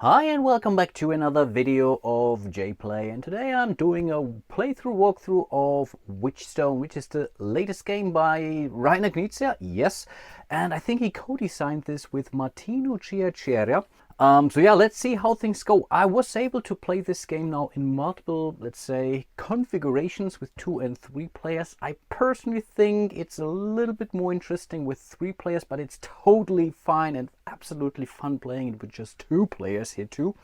Hi and welcome back to another video of JPlay, and today I'm doing a walkthrough of Witchstone, which is the latest game by Reiner Knizia, yes, and I think he co-designed this with Martino Chiacchiera. So yeah, let's see how things go. I was able to play this game now in multiple, let's say, configurations with 2 and 3 players. I personally think it's a little bit more interesting with 3 players, but it's totally fine and absolutely fun playing it with just 2 players here too.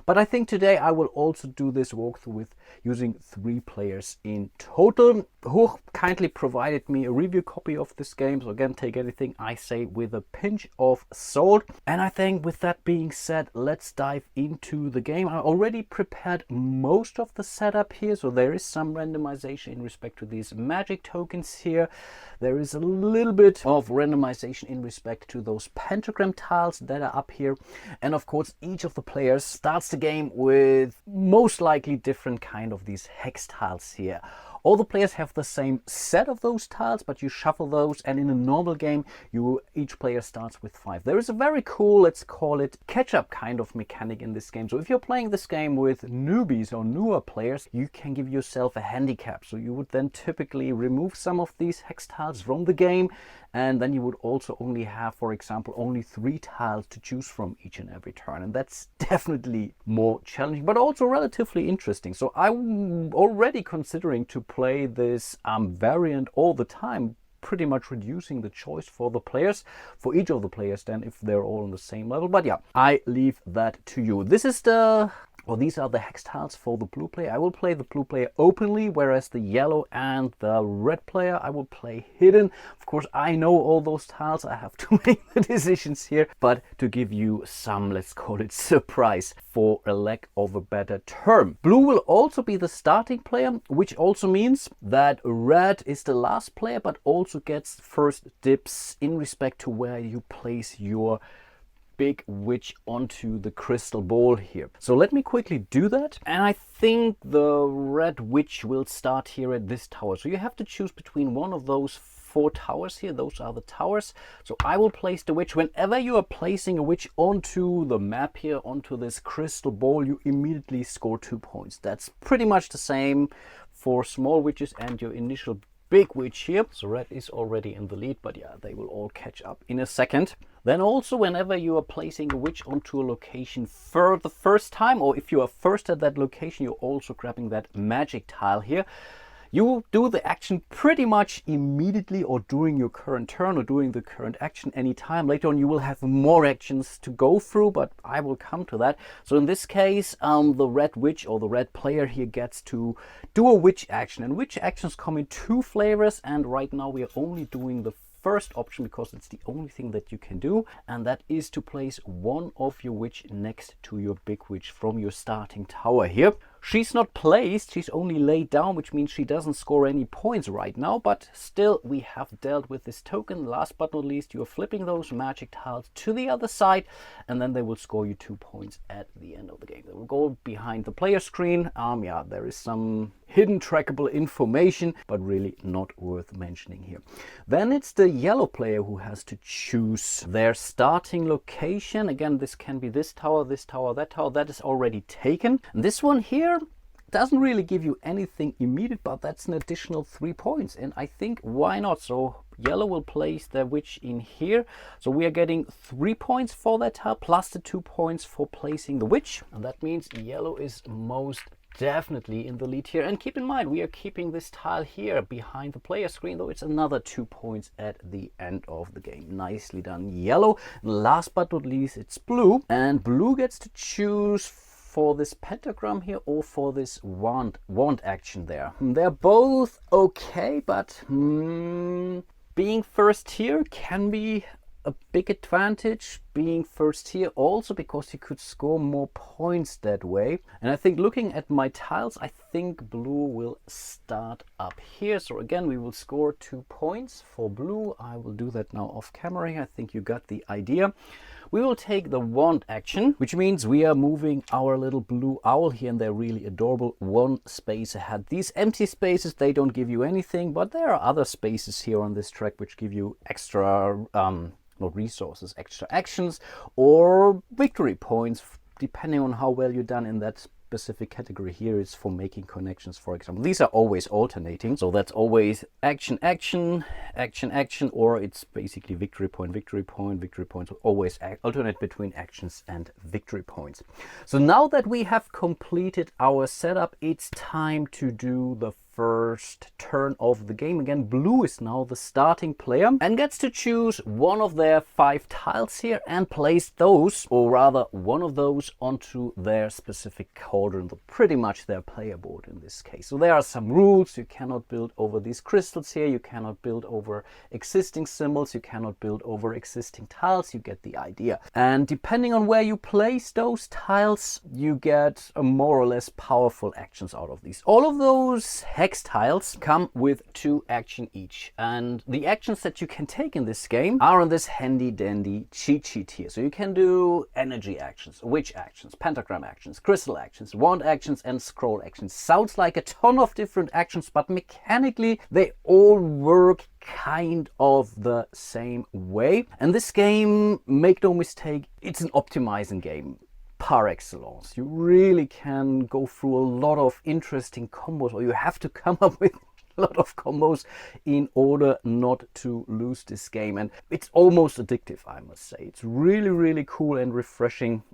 But I think today I will also do this walkthrough with using 3 players in total. Huch kindly provided me a review copy of this game, so again, take anything I say with a pinch of salt. And I think with that being said, let's dive into the game. I already prepared most of the setup here, so there is some randomization in respect to these magic tokens here. There is a little bit of randomization in respect to those pentagram tiles that are up here. And of course, each of the players starts the game with most likely different kind of these hex tiles here. All the players have the same set of those tiles, but you shuffle those, and in a normal game, each player starts with 5. There is a very cool, let's call it, catch-up kind of mechanic in this game. So if you're playing this game with newbies or newer players, you can give yourself a handicap. So you would then typically remove some of these hex tiles from the game, and then you would also only have, for example, only 3 tiles to choose from each and every turn. And that's definitely more challenging, but also relatively interesting. So I'm already considering to play this variant all the time, pretty much reducing the choice for the players, for each of the players then, if they're all on the same level. But yeah, I leave that to you. These are the hex tiles for the blue player. I will play the blue player openly, whereas the yellow and the red player I will play hidden. Of course, I know all those tiles. I have to make the decisions here, but to give you some, let's call it, surprise for a lack of a better term. Blue will also be the starting player, which also means that red is the last player, but also gets first dibs in respect to where you place your big witch onto the crystal ball here. So let me quickly do that, and I think the red witch will start here at this tower. So you have to choose between one of those 4 towers here. Those are the towers. So I will place the witch. Whenever you are placing a witch onto the map here, onto this crystal ball, you immediately score 2 points. That's pretty much the same for small witches and your initial big witch here. So red is already in the lead, but yeah, they will all catch up in a second. Then also, whenever you are placing a witch onto a location for the first time, or if you are first at that location, you're also grabbing that magic tile here. You do the action pretty much immediately, or during your current turn, or during the current action anytime. Later on you will have more actions to go through, but I will come to that. So in this case, the red witch or the red player here gets to do a witch action. And witch actions come in 2 flavors, and right now we are only doing the first option because it's the only thing that you can do, and that is to place one of your witch next to your big witch from your starting tower here. She's not placed, she's only laid down, which means she doesn't score any points right now, but still we have dealt with this token. Last but not least, you're flipping those magic tiles to the other side, and then they will score you 2 points at the end of the game. They will go behind the player screen. Yeah, there is some hidden trackable information, but really not worth mentioning here. Then it's the yellow player who has to choose their starting location. Again, this can be this tower, that tower. That is already taken. And this one here doesn't really give you anything immediate, but that's an additional 3 points, and I think why not? So yellow will place their witch in here, so we are getting 3 points for that tile plus the 2 points for placing the witch, and that means yellow is most definitely in the lead here. And keep in mind, we are keeping this tile here behind the player screen, though it's another 2 points at the end of the game. Nicely done, yellow. Last but not least, it's blue, and blue gets to choose for this pentagram here or for this wand action there. They're both okay, but being first here can be a big advantage. Being first here also because you could score more points that way. And I think looking at my tiles, I think blue will start up here. So again, we will score 2 points for blue. I will do that now off camera here. I think you got the idea. We will take the wand action, which means we are moving our little blue owl here, and they're really adorable, 1 space ahead. These empty spaces, they don't give you anything, but there are other spaces here on this track which give you extra not resources, extra actions or victory points depending on how well you're done in that specific category. Here is for making connections, for example. These are always alternating, so that's always action, action, action, action, or it's basically victory point, victory point, victory point. So always alternate between actions and victory points. So now that we have completed our setup, it's time to do the first turn of the game. Again, blue is now the starting player and gets to choose one of their 5 tiles here and place those, or rather one of those, onto their specific cauldron, pretty much their player board in this case. So there are some rules. You cannot build over these crystals here, you cannot build over existing symbols, you cannot build over existing tiles. You get the idea. And depending on where you place those tiles, you get a more or less powerful actions out of these. All of those hex tiles come with 2 action each, and the actions that you can take in this game are on this handy dandy cheat sheet here. So you can do energy actions, witch actions, pentagram actions, crystal actions, wand actions, and scroll actions. Sounds like a ton of different actions, but mechanically they all work kind of the same way. And this game, make no mistake, it's an optimizing game par excellence. You really can go through a lot of interesting combos, or you have to come up with a lot of combos in order not to lose this game. And it's almost addictive, I must say. It's really cool and refreshing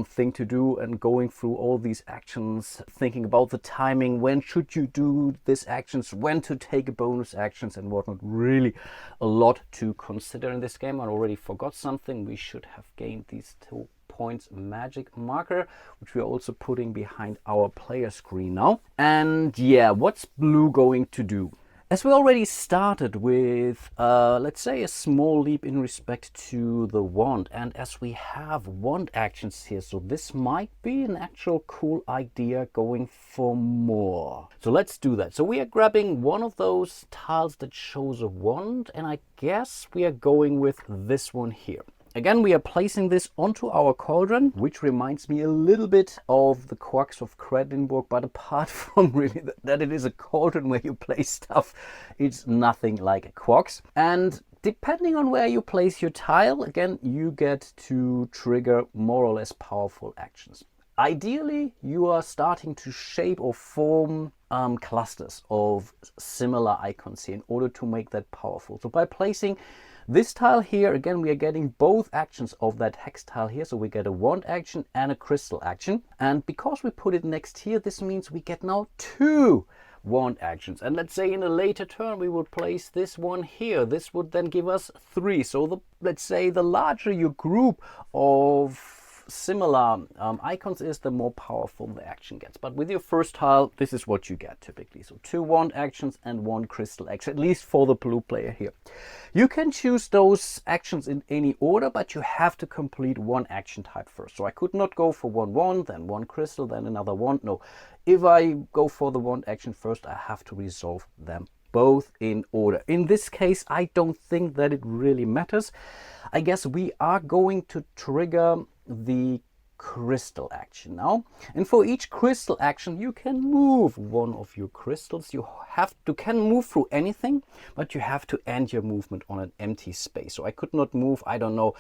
thing to do, and going through all these actions, thinking about the timing, when should you do these actions, when to take bonus actions and whatnot. Really a lot to consider in this game. I already forgot something. We should have gained these 2 points magic marker, which we're also putting behind our player screen now. And yeah, what's blue going to do? As we already started with, let's say, a small leap in respect to the wand, and as we have wand actions here, so this might be an actual cool idea going for more. So let's do that. So we are grabbing one of those tiles that shows a wand, and I guess we are going with this one here. Again, we are placing this onto our cauldron, which reminds me a little bit of the Quarks of Kredlinburg, but apart from really that it is a cauldron where you place stuff, it's nothing like a Quarks. And depending on where you place your tile, again, you get to trigger more or less powerful actions. Ideally, you are starting to shape or form clusters of similar icons here in order to make that powerful. So by placing this tile here, again, we are getting both actions of that hex tile here. So we get a wand action and a crystal action. And because we put it next here, this means we get now 2 wand actions. And let's say in a later turn, we would place this one here. This would then give us 3. So let's say the larger your group of similar icons is, the more powerful the action gets. But with your first tile, this is what you get typically. So 2 wand actions and 1 crystal action, at least for the blue player here. You can choose those actions in any order, but you have to complete 1 action type first. So I could not go for 1 wand, then 1 crystal, then another wand. No, if I go for the wand action first, I have to resolve them both in order. In this case, I don't think that it really matters. I guess we are going to trigger the crystal action now, and for each crystal action you can move one of your crystals. You can move through anything, but you have to end your movement on an empty space. So I could not move, I don't know,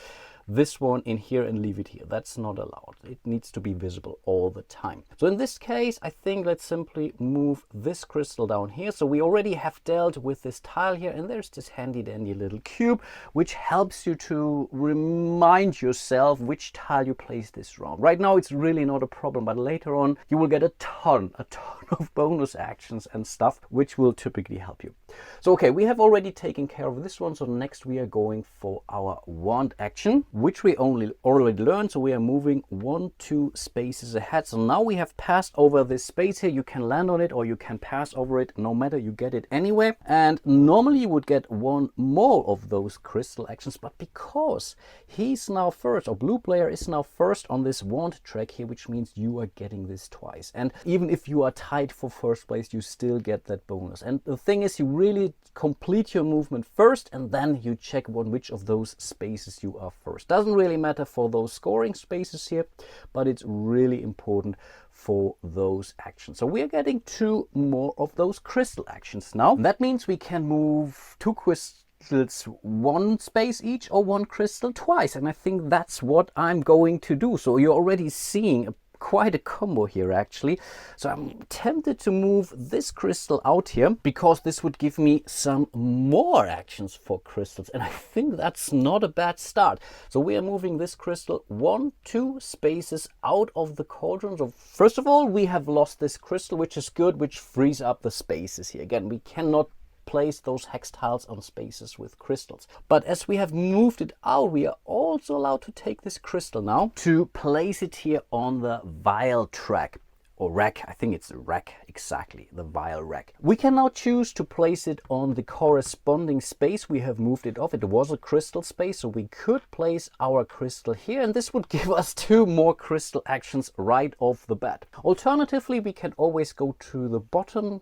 this one in here and leave it here. That's not allowed. It needs to be visible all the time. So in this case, I think let's simply move this crystal down here. So we already have dealt with this tile here, and there's this handy dandy little cube which helps you to remind yourself which tile you place this round. Right now it's really not a problem, but later on you will get a ton of bonus actions and stuff which will typically help you. So okay, we have already taken care of this one. So next we are going for our wand action, which we already learned. So we are moving 1-2 spaces ahead. So now we have passed over this space here. You can land on it or you can pass over it, no matter, you get it anyway. And normally you would get 1 more of those crystal actions, but because he's now first, or blue player is now first on this wand track here, which means you are getting this twice. And even if you are tied for first place, you still get that bonus. And the thing is, you really complete your movement first, and then you check on which of those spaces you are first. Doesn't really matter for those scoring spaces here, but it's really important for those actions. So we are getting 2 more of those crystal actions now. That means we can move 2 crystal crystals one space each or one crystal twice, and I think that's what I'm going to do. So you're already seeing quite a combo here actually. So I'm tempted to move this crystal out here because this would give me some more actions for crystals, and I think that's not a bad start. So we are moving this crystal 1-2 spaces out of the cauldron. So first of all, we have lost this crystal, which is good, which frees up the spaces here. Again, we cannot place those hex tiles on spaces with crystals. But as we have moved it out, we are also allowed to take this crystal now to place it here on the vial track. Or rack, I think it's a rack, exactly, the vial rack. We can now choose to place it on the corresponding space we have moved it off. It was a crystal space, so we could place our crystal here, and this would give us 2 more crystal actions right off the bat. Alternatively, we can always go to the bottom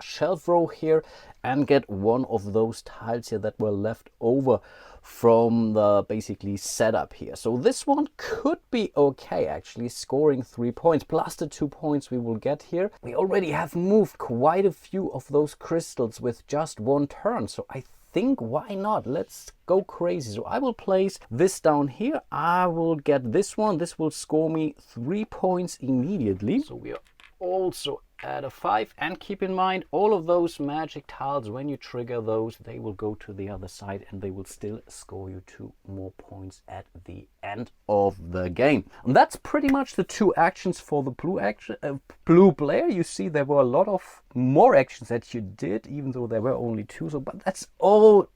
shelf row here and get one of those tiles here that were left over from the basically setup here. So this one could be okay actually, scoring 3 points plus the 2 points we will get here. We already have moved quite a few of those crystals with just 1 turn, so I think why not? Let's go crazy. So I will place this down here. I will get this one. This will score me 3 points immediately. So we are also at a 5, and keep in mind all of those magic tiles, when you trigger those, they will go to the other side and they will still score you 2 more points at the end of the game. And that's pretty much the 2 actions for the blue player. You see there were a lot of more actions that you did, even though there were only 2. So but that's all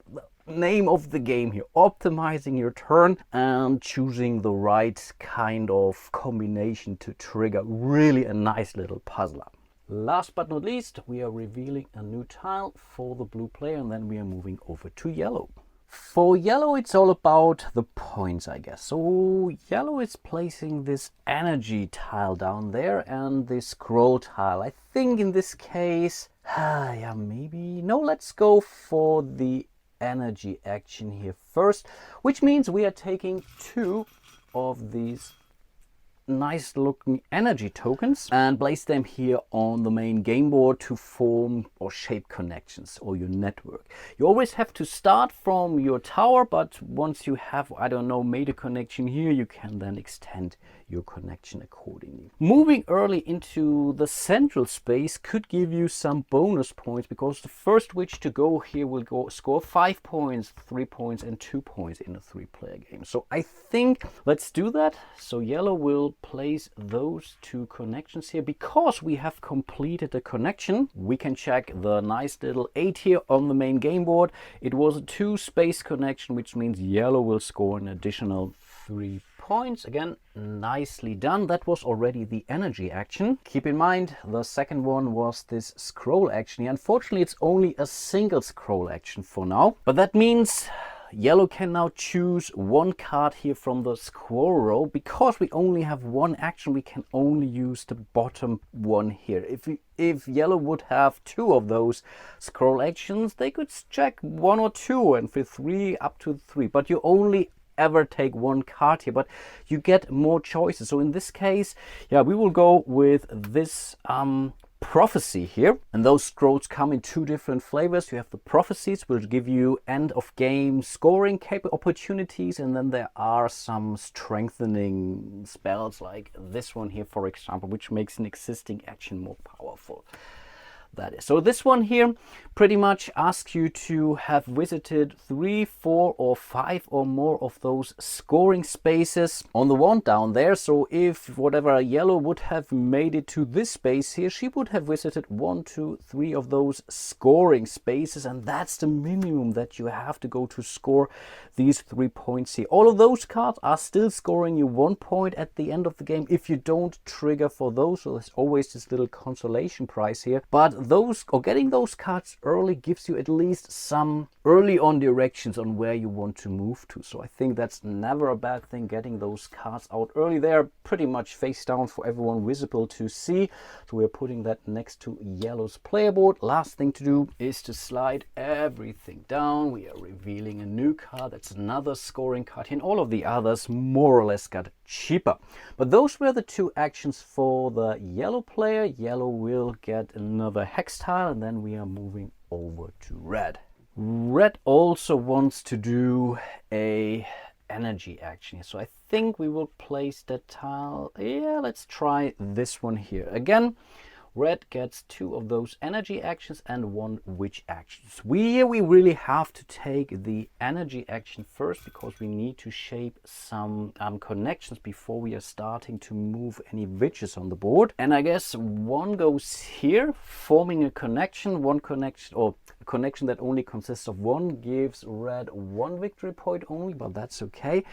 name of the game here, optimizing your turn and choosing the right kind of combination to trigger really a nice little puzzler. Last but not least, we are revealing a new tile for the blue player, and then we are moving over to yellow. For yellow, it's all about the points, I guess. So yellow is placing this energy tile down there and this scroll tile. I think in this case, yeah, maybe, no, let's go for the energy action here first, which means we are taking 2 of these nice looking energy tokens and place them here on the main game board to form or shape connections or your network. You always have to start from your tower, but once you have, I don't know, made a connection here, you can then extend your connection accordingly. Moving early into the central space could give you some bonus points, because the first witch to go here will score 5 points, 3 points and 2 points in a 3-player game. So I think let's do that. So yellow will place those 2 connections here. Because we have completed the connection, we can check the nice little 8 here on the main game board. It was a 2-space connection, which means yellow will score an additional 3 points. Again, nicely done. That was already the energy action. Keep in mind, the second one was this scroll action. Unfortunately, it's only a single scroll action for now, but that means yellow can now choose 1 card here from the scroll row. Because we only have 1 action, we can only use the bottom one here. If yellow would have 2 of those scroll actions, they could check 1 or 2, and for 3 up to 3, but you only ever take 1 card here, but you get more choices. So in this case, yeah, we will go with this prophecy here, and those scrolls come in 2 different flavors. You have the prophecies, which give you end of game scoring opportunities, and then there are some strengthening spells like this one here, for example, which makes an existing action more powerful. That is. So this one here pretty much asks you to have visited 3, 4 or 5 or more of those scoring spaces on the one down there. So if whatever yellow would have made it to this space here, she would have visited 1, 2, 3 of those scoring spaces, and that's the minimum that you have to go to score these 3 points here. All of those cards are still scoring you 1 point at the end of the game if you don't trigger for those. So there's always this little consolation prize here, but those, or getting those cards early, gives you at least some early on directions on where you want to move to. So I think that's never a bad thing, getting those cards out early. They're pretty much face down for everyone visible to see. So we're putting that next to yellow's player board. Last thing to do is to slide everything down. We are revealing a new card. That's another scoring card, and all of the others more or less got cheaper. But those were the 2 actions for the yellow player. Yellow will get another hex tile, and then we are moving over to red. Red also wants to do a energy action. So I think we will place that tile. Yeah, let's try this one here. Again, red gets 2 of those energy actions and 1 witch actions. We really have to take the energy action first because we need to shape some connections before we are starting to move any witches on the board. And I guess 1 goes here, forming a connection. 1 connection, or a connection that only consists of 1, gives red 1 victory point only, but that's okay.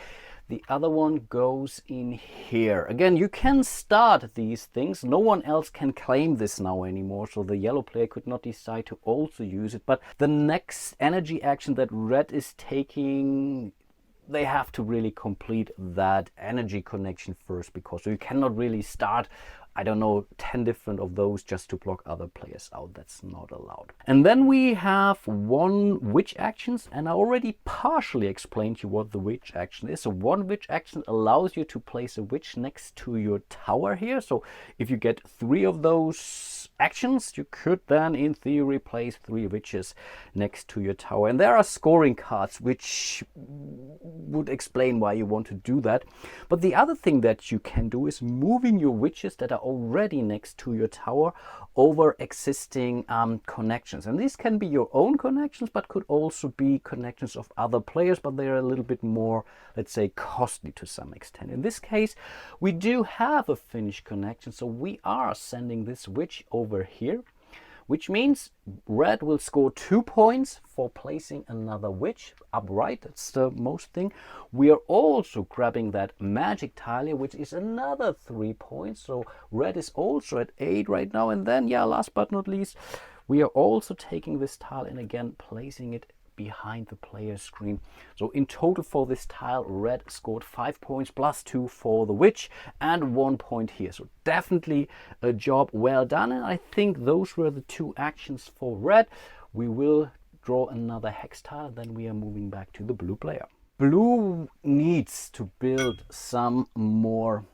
The other one goes in here. Again, you can start these things. No one else can claim this now anymore, so the yellow player could not decide to also use it. But the next energy action that red is taking, they have to really complete that energy connection first, because you cannot really start, I don't know, 10 different of those just to block other players out. That's not allowed. And then we have 1 witch actions, and I already partially explained to you what the witch action is. So 1 witch action allows you to place a witch next to your tower here. So if you get 3 of those actions, you could then in theory place 3 witches next to your tower. And there are scoring cards which would explain why you want to do that. But the other thing that you can do is moving your witches that are already next to your tower over existing connections. And these can be your own connections, but could also be connections of other players, but they're a little bit more, let's say, costly to some extent. In this case, we do have a finished connection, so we are sending this witch over here, which means red will score 2 points for placing another witch upright. That's the most thing. We are also grabbing that magic tile here, which is another 3 points. So red is also at 8 right now. And then, yeah, last but not least, we are also taking this tile and again placing it behind the player's screen. So in total for this tile, red scored 5 points plus 2 for the witch and 1 point here. So definitely a job well done. And I think those were the 2 actions for red. We will draw another hex tile, then we are moving back to the blue player. Blue needs to build some more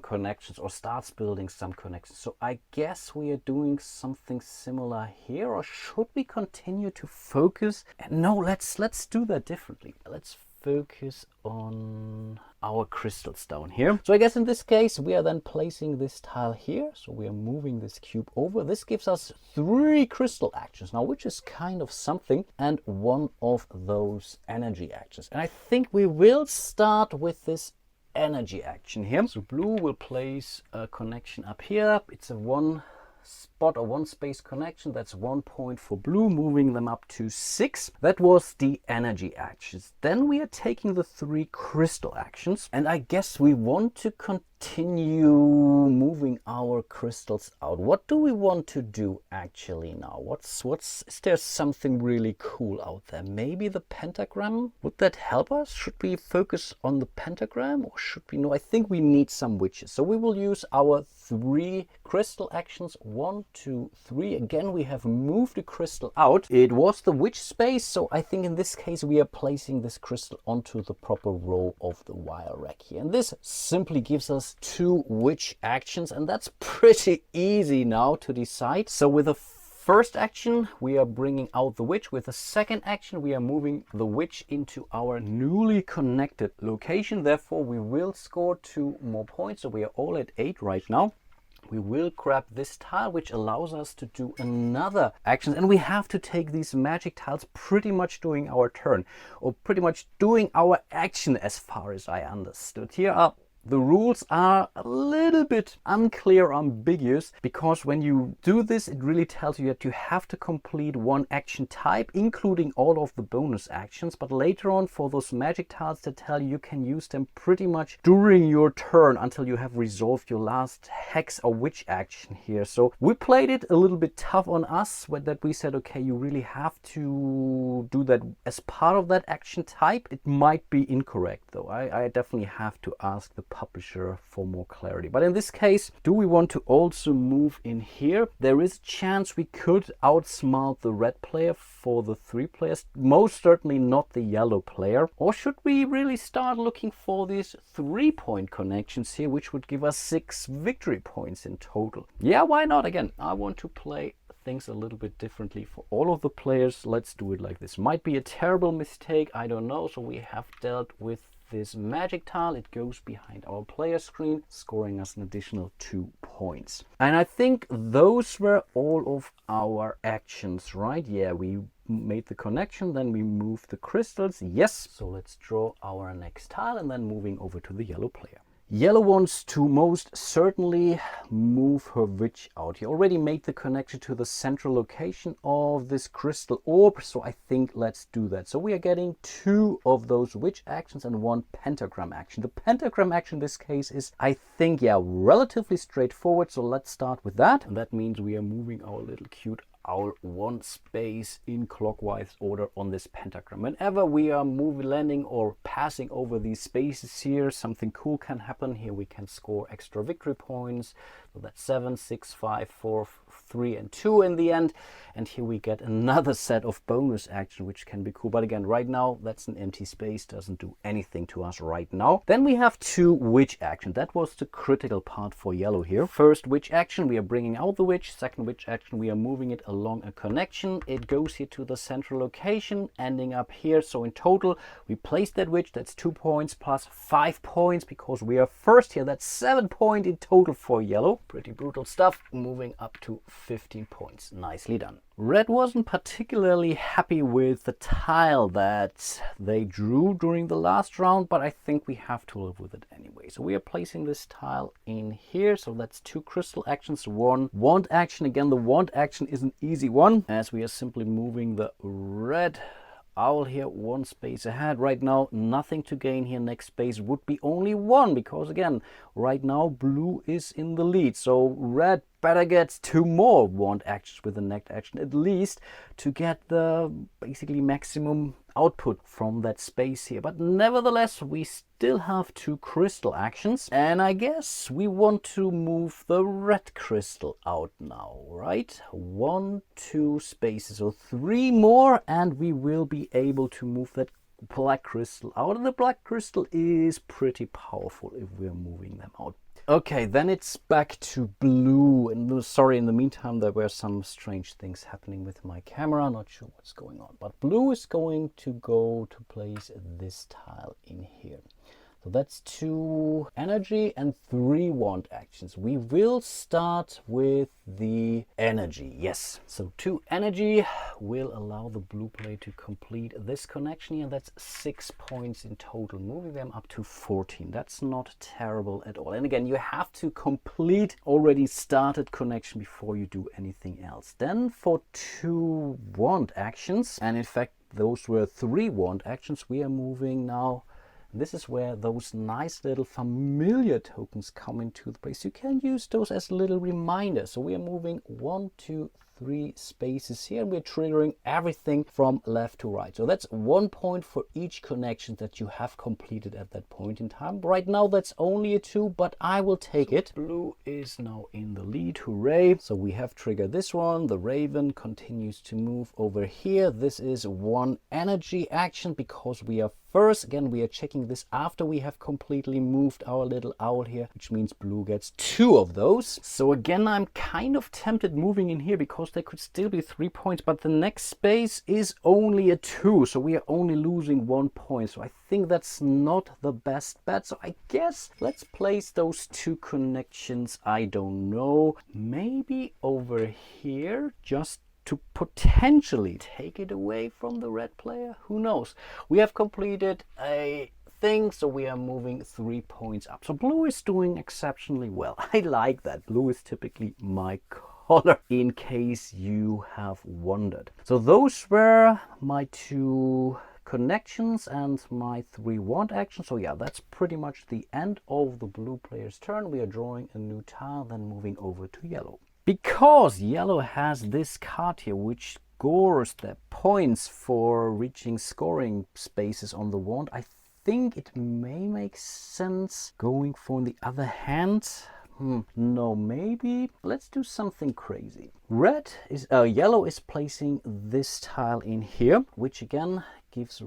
connections, or starts building some connections. So I guess we are doing something similar here, or should we continue to focus? No, let's do that differently. Let's focus on our crystals down here. So I guess in this case we are then placing this tile here. So we are moving this cube over. This gives us 3 crystal actions now, which is kind of something, and 1 of those energy actions. And I think we will start with this energy action here. So blue will place a connection up here. It's a 1 spot or 1 space connection. That's 1 point for blue, moving them up to 6. That was the energy actions. Then we are taking the 3 crystal actions, and I guess we want to continue moving our crystals out. What do we want to do actually now? Is there something really cool out there? Maybe the pentagram? Would that help us? Should we focus on the pentagram, or should we? No, I think we need some witches. So we will use our 3 crystal actions. 1, 2, 3. Again, we have moved the crystal out. It was the witch space, so I think in this case we are placing this crystal onto the proper row of the wire rack here. And this simply gives us 2 witch actions, and that's pretty easy now to decide. So with the first action we are bringing out the witch. With the second action we are moving the witch into our newly connected location. Therefore we will score 2 more points, so we are all at 8 right now. We will grab this tile, which allows us to do another action, and we have to take these magic tiles pretty much during our turn, or pretty much doing our action, as far as I understood. Here are the rules are a little bit unclear, ambiguous, because when you do this, it really tells you that you have to complete 1 action type, including all of the bonus actions. But later on, for those magic tiles, they tell you can use them pretty much during your turn until you have resolved your last hex or witch action here. So we played it a little bit tough on us, when that we said, okay, you really have to do that as part of that action type. It might be incorrect though. I definitely have to ask the publisher for more clarity. But in this case, do we want to also move in here? There is a chance we could outsmart the red player for the 3 players, most certainly not the yellow player. Or should we really start looking for these 3-point connections here, which would give us 6 victory points in total? Yeah, why not? Again, I want to play things a little bit differently for all of the players. Let's do it like this. Might be a terrible mistake, I don't know. So we have dealt with this magic tile. It goes behind our player screen, scoring us an additional 2 points. And I think those were all of our actions, right? Yeah, we made the connection, then we moved the crystals. Yes. So let's draw our next tile and then moving over to the yellow player. Yellow wants to most certainly move her witch out. He already made the connection to the central location of this crystal orb, so I think let's do that. So we are getting 2 of those witch actions and 1 pentagram action. The pentagram action in this case is, I think, yeah, relatively straightforward. So let's start with that. And that means we are moving our little cute owl 1 space in clockwise order on this pentagram. Whenever we are landing or passing over these spaces here, something cool can happen. Here we can score extra victory points. So that's 7, 6, 5, 4, 3, and 2 in the end. And here we get another set of bonus action, which can be cool. But again, right now, that's an empty space, doesn't do anything to us right now. Then we have 2 witch action. That was the critical part for yellow here. First witch action, we are bringing out the witch. Second witch action, we are moving it along a connection. It goes here to the central location, ending up here. So in total, we place that witch. That's 2 points plus 5 points because we are first here. That's 7 points in total for yellow. Pretty brutal stuff. Moving up to 15 points. Nicely done. Red wasn't particularly happy with the tile that they drew during the last round, but I think we have to live with it anyway. So we are placing this tile in here. So that's 2 crystal actions, 1 wand action. Again, the wand action is an easy one, as we are simply moving the red owl here 1 space ahead. Right now, nothing to gain here. Next space would be only 1, because again, right now blue is in the lead. So red better get 2 more wand actions with the next action at least to get the basically maximum output from that space here. But nevertheless, we still have 2 crystal actions, and I guess we want to move the red crystal out now, right? 1, 2 spaces, so 3 more, and we will be able to move that black crystal out. And the black crystal is pretty powerful if we're moving them out. Okay, then it's back to blue. And sorry, in the meantime, there were some strange things happening with my camera. Not sure what's going on. But blue is going to go to place this tile in here. So that's 2 energy and 3 wand actions. We will start with the energy. Yes. So 2 energy will allow the blue player to complete this connection here. That's 6 points in total, moving them up to 14. That's not terrible at all. And again, you have to complete already started connection before you do anything else. Then for 2 wand actions, and in fact, those were 3 wand actions, we are moving now. This is where those nice little familiar tokens come into the place. You can use those as little reminders. So we are moving 1, 2, 3 spaces here. We're triggering everything from left to right. So that's 1 point for each connection that you have completed at that point in time. Right now, that's only a 2, but I will take it. Blue is now in the lead. Hooray. So we have triggered this one. The raven continues to move over here. This is 1 energy action because we are first. Again, we are checking this after we have completely moved our little owl here, which means blue gets 2 of those. So again, I'm kind of tempted moving in here because there could still be 3 points, but the next space is only a 2. So we are only losing 1 point. So I think that's not the best bet. So I guess let's place those 2 connections. I don't know, maybe over here, just to potentially take it away from the red player. Who knows? We have completed a thing, so we are moving 3 points up. So blue is doing exceptionally well. I like that. Blue is typically my color, in case you have wondered. So those were my 2 connections and my 3 wand actions. So yeah, that's pretty much the end of the blue player's turn. We are drawing a new tile, then moving over to yellow. Because yellow has this card here, which scores the points for reaching scoring spaces on the wand, I think it may make sense going for the other hand. No, maybe let's do something crazy. Yellow is placing this tile in here, which again gives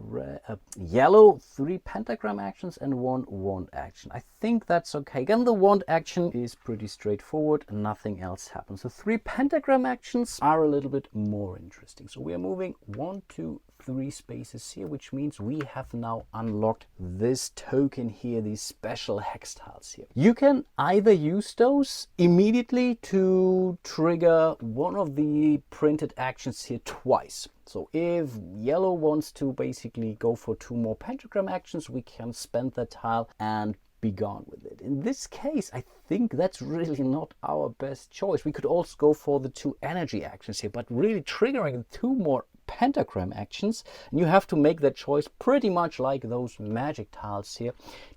yellow 3 pentagram actions and 1 wand action. I think that's okay. Again, the wand action is pretty straightforward, nothing else happens. The 3 pentagram actions are a little bit more interesting. So we are moving 1, 2, 3 spaces here, which means we have now unlocked this token here, these special hex tiles here. You can either use those immediately to trigger one of the printed actions here twice. So if yellow wants to basically go for 2 more pentagram actions, we can spend that tile and be gone with it. In this case, I think that's really not our best choice. We could also go for the 2 energy actions here, but really triggering 2 more pentagram actions, and you have to make that choice pretty much like those magic tiles here,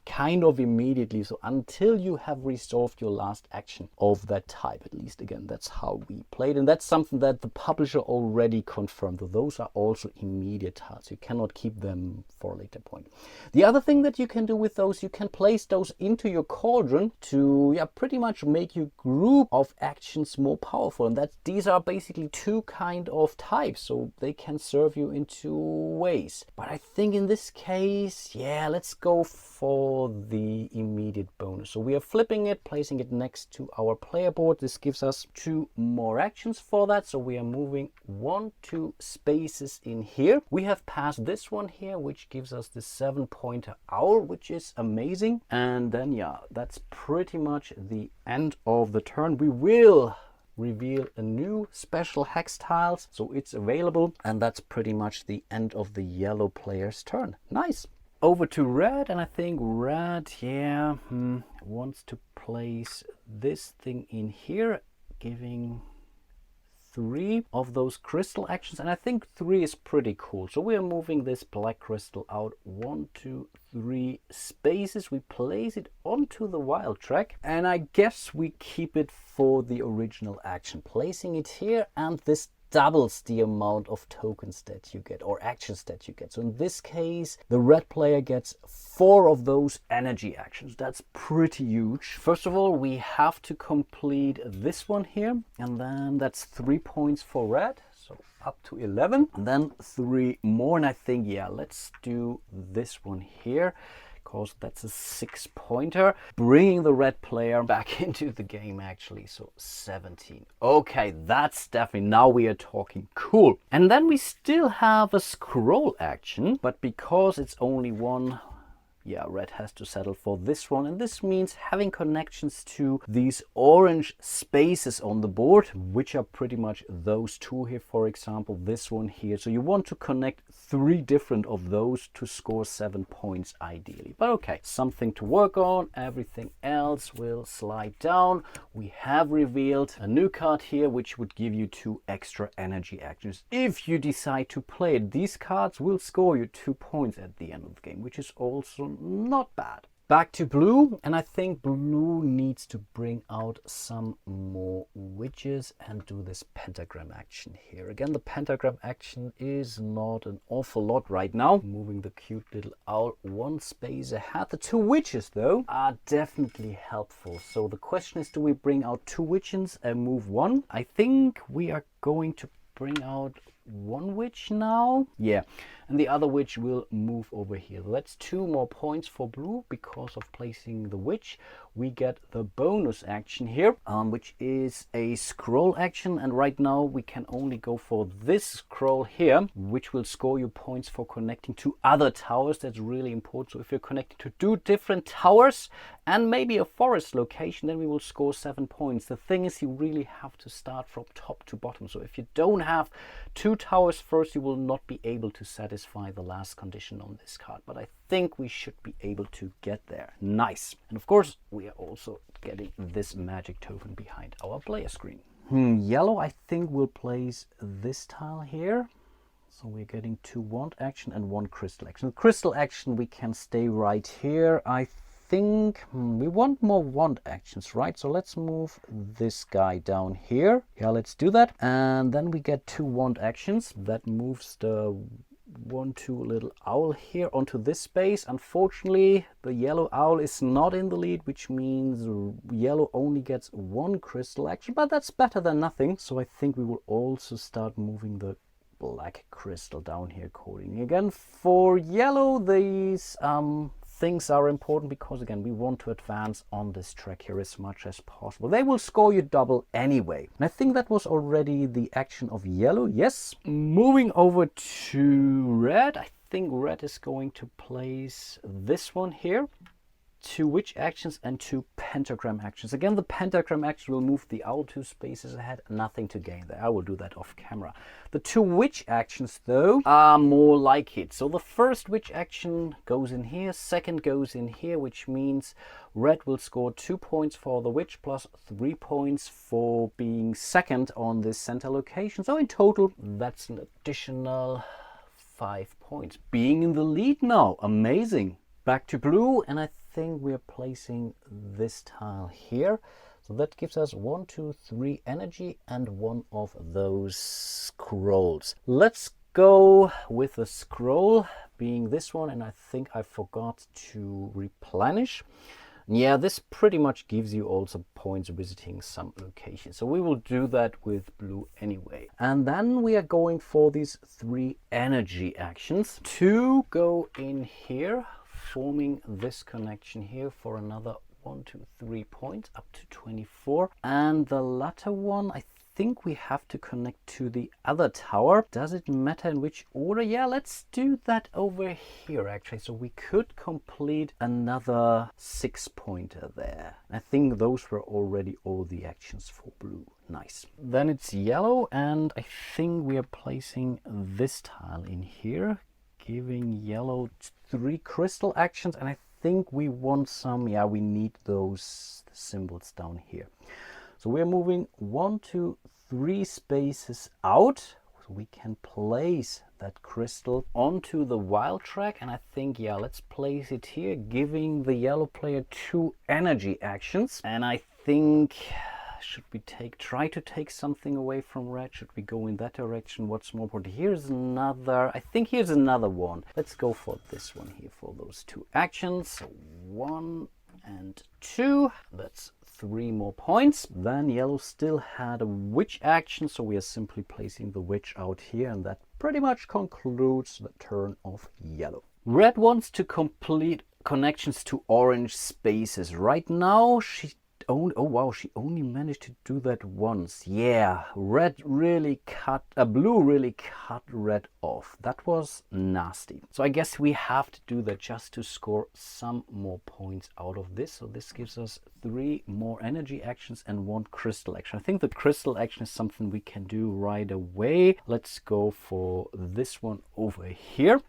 kind of immediately. So until you have resolved your last action of that type, at least again, that's how we played, and that's something that the publisher already confirmed. Those are also immediate tiles. You cannot keep them for a later point. The other thing that you can do with those, you can place those into your cauldron to pretty much make your group of actions more powerful, and that these are basically 2 kind of types, so they can serve you in 2 ways. But I think in this case, let's go for the immediate bonus. So we are flipping it, placing it next to our player board. This gives us 2 more actions for that. So we are moving 1, 2 spaces in here. We have passed this one here, which gives us the 7-pointer owl, which is amazing. And then that's pretty much the end of the turn. We will reveal a new special hex tiles, so it's available, and that's pretty much the end of the yellow player's turn. Nice. Over to red, and I think red wants to place this thing in here, giving 3 of those crystal actions, and I think 3 is pretty cool. So we are moving this black crystal out 1, 2, 3 spaces. We place it onto the wild track, and I guess we keep it for the original action, placing it here, and this doubles the amount of tokens that you get, or actions that you get. So in this case, the red player gets 4 of those energy actions. That's pretty huge. First of all, we have to complete this one here, and then that's 3 points for red, so up to 11, and then 3 more. And I think, let's do this one here, because that's a 6-pointer, bringing the red player back into the game actually. So 17. Okay, that's definitely, now we are talking. Cool. And then we still have a scroll action, but because it's only 1, red has to settle for this one, and this means having connections to these orange spaces on the board, which are pretty much those 2 here, for example, this one here. So you want to connect 3 different of those to score 7 points ideally. But okay, something to work on. Everything else will slide down. We have revealed a new card here, which would give you 2 extra energy actions if you decide to play it. These cards will score you 2 points at the end of the game, which is also not bad. Back to blue, and I think blue needs to bring out some more witches and do this pentagram action here. Again, the pentagram action is not an awful lot right now. Moving the cute little owl 1 space ahead. The 2 witches, though, are definitely helpful. So the question is, do we bring out 2 witches and move 1? I think we are going to bring out 1 witch now. And the other witch will move over here. That's 2 more points for blue because of placing the witch. We get the bonus action here, which is a scroll action, and right now we can only go for this scroll here, which will score you points for connecting to other towers. That's really important. So if you're connected to 2 different towers and maybe a forest location, then we will score 7 points. The thing is, you really have to start from top to bottom. So if you don't have 2 towers first, you will not be able to satisfy the last condition on this card, but I think we should be able to get there. Nice. And of course, we are also getting this magic token behind our player screen. Yellow, I think, will place this tile here. So we're getting 2 wand action and 1 crystal action. The crystal action, we can stay right here. I think we want more wand actions, right? So let's move this guy down here. Let's do that. And then we get 2 wand actions. That moves the 1, 2 little owl here onto this space. Unfortunately, the yellow owl is not in the lead, which means yellow only gets 1 crystal action, but that's better than nothing. So I think we will also start moving the black crystal down here coding. Again, for yellow, these things are important because, again, we want to advance on this track here as much as possible. They will score you double anyway. And I think that was already the action of yellow. Yes. Moving over to red. I think red is going to place this one here. 2 witch actions and 2 pentagram actions. Again, the pentagram action will move the owl 2 spaces ahead. Nothing to gain there. I will do that off camera. The 2 witch actions, though, are more like it. So the first witch action goes in here, second goes in here, which means red will score 2 points for the witch plus 3 points for being second on this center location. So in total, that's an additional 5 points. Being in the lead now. Amazing. Back to blue, and I think we're placing this tile here. So that gives us 1, 2, 3 energy and 1 of those scrolls. Let's go with the scroll being this one, and I think I forgot to replenish. Yeah, this pretty much gives you also points visiting some locations. So we will do that with blue anyway. And then we are going for these 3 energy actions. 2 go in here, forming this connection here for another 1, 2, 3 points up to 24. And the latter one, I think we have to connect to the other tower. Does it matter in which order? Yeah, let's do that over here actually. So we could complete another 6-pointer there. I think those were already all the actions for blue. Nice. Then it's yellow, and I think we are placing this tile in here, giving yellow 3 crystal actions, and I think we want some, yeah, we need those symbols down here. So we're moving 1, 2, 3 spaces out, so we can place that crystal onto the wild track, and I think, yeah, let's place it here, giving the yellow player 2 energy actions. And I think, should we try to take something away from red? Should we go in that direction? What's more important? Here's another, I think here's another one. Let's go for this one here for those 2 actions. So 1 and 2, that's 3 more points. Then yellow still had a witch action, so we are simply placing the witch out here, and that pretty much concludes the turn of yellow. Red wants to complete connections to orange spaces. Right now she only managed to do that once. Yeah, blue really cut red off. That was nasty. So I guess we have to do that just to score some more points out of this. So this gives us 3 more energy actions and 1 crystal action. I think the crystal action is something we can do right away. Let's go for this one over here.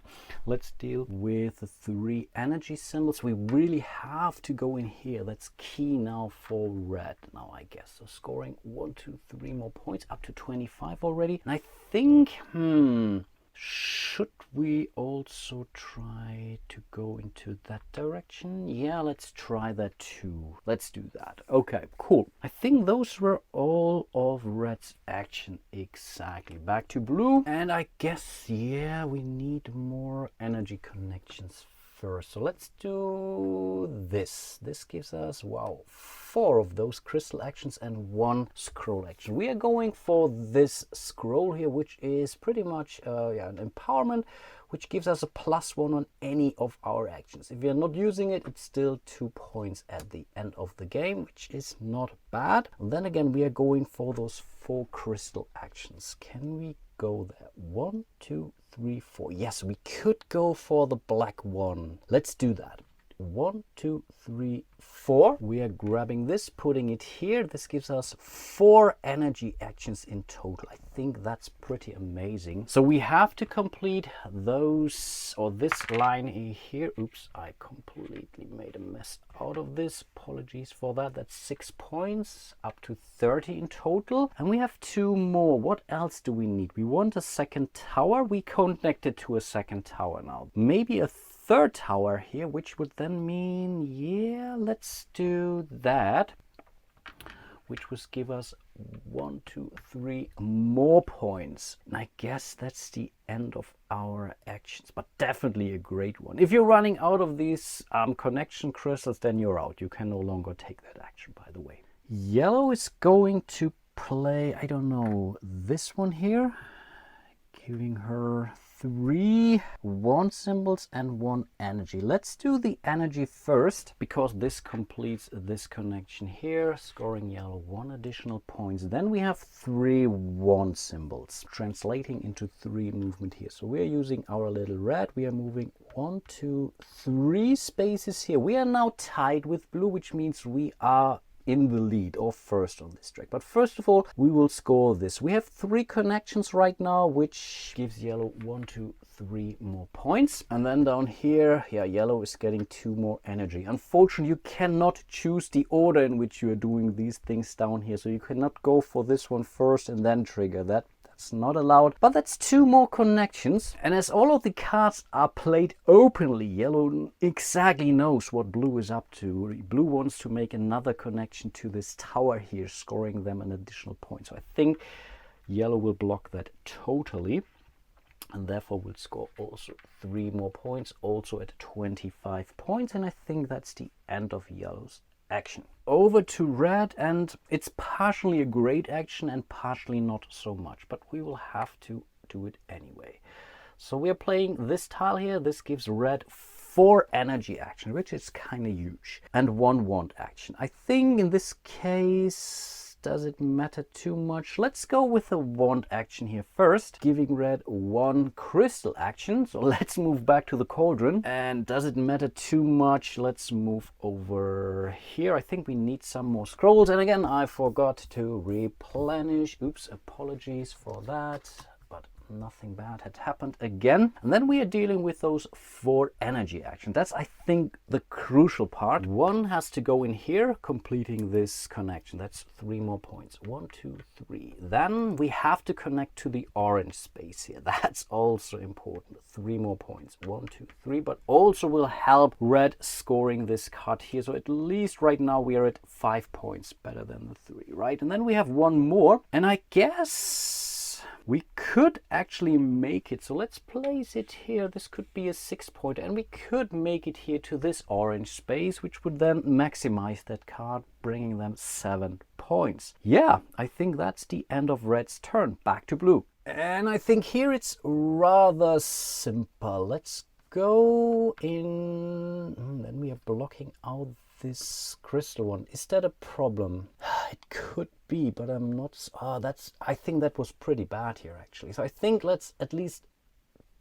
Let's deal with the 3 energy symbols. We really have to go in here. That's key now for red now, I guess. So scoring 1, 2, 3 more points up to 25 already. And I think, should we also try to go into that direction? Yeah, let's try that too. Let's do that. Okay, cool. I think those were all of red's action exactly. Back to blue, and I guess, yeah, we need more energy connections first. So let's do this. This gives us, wow, 4 of those crystal actions and 1 scroll action. We are going for this scroll here, which is pretty much an empowerment, which gives us a +1 on any of our actions. If we are not using it, it's still 2 points at the end of the game, which is not bad. And then again, we are going for those 4 crystal actions. Can we go there? 1, 2, 3, 4. Yes, we could go for the black one. Let's do that. 1, 2, 3, 4. We are grabbing this, putting it here. This gives us 4 energy actions in total. I think that's pretty amazing. So we have to complete those, or this line here. Oops, I completely made a mess out of this. Apologies for that. That's 6 points, up to 30 in total. And we have 2 more. What else do we need? We want a second tower. We connected to a second tower now. Maybe a 3rd tower here, which would then mean, yeah, let's do that, which would give us 1, 2, 3 more points. And I guess that's the end of our actions, but definitely a great one. If you're running out of these connection crystals, then you're out. You can no longer take that action, by the way. Yellow is going to play, I don't know, this one here. giving her 3 wand symbols and 1 energy. Let's do the energy first, because this completes this connection here, scoring yellow 1 additional points. Then we have 3 wand symbols, translating into 3 movement here. So we are using our little red. We are moving 1, 2, 3 spaces here. We are now tied with blue, which means we are in the lead or first on this track. But first of all, we will score this. We have 3 connections right now, which gives yellow 1, 2, 3 more points. And then down here, yeah, yellow is getting 2 more energy. Unfortunately, you cannot choose the order in which you are doing these things down here. So you cannot go for this one first and then trigger that. It's not allowed, but that's 2 more connections. And as all of the cards are played openly, yellow exactly knows what blue is up to. Blue wants to make another connection to this tower here, scoring them an additional point. So I think yellow will block that totally, and therefore will score also 3 more points, also at 25 points. And I think that's the end of yellow's action. Over to red, and it's partially a great action and partially not so much, but we will have to do it anyway. So we are playing this tile here. This gives red 4 energy action, which is kind of huge, and 1 wand action. I think in this case, does it matter too much? Let's go with a wand action here first, giving red 1 crystal action. So let's move back to the cauldron. And does it matter too much? Let's move over here. I think we need some more scrolls. And again, I forgot to replenish. Oops, apologies for that. But nothing bad had happened again. And then we are dealing with those 4 energy actions. That's, I think, the crucial part. 1 has to go in here, completing this connection. That's 3 more points. 1, 2, 3. Then we have to connect to the orange space here. That's also important. 3 more points. 1, 2, 3. But also will help red scoring this card here. So at least right now we are at 5 points, better than the 3, right? And then we have 1 more. And I guess we could actually make it. So let's place it here. This could be a 6-pointer, and we could make it here to this orange space, which would then maximize that card, bringing them 7 points. Yeah, I think that's the end of red's turn. Back to blue. And I think here it's rather simple. Let's go in. Then we are blocking out this crystal one. Is that a problem? It could be, but I'm not. I think that was pretty bad here actually. So I think let's at least.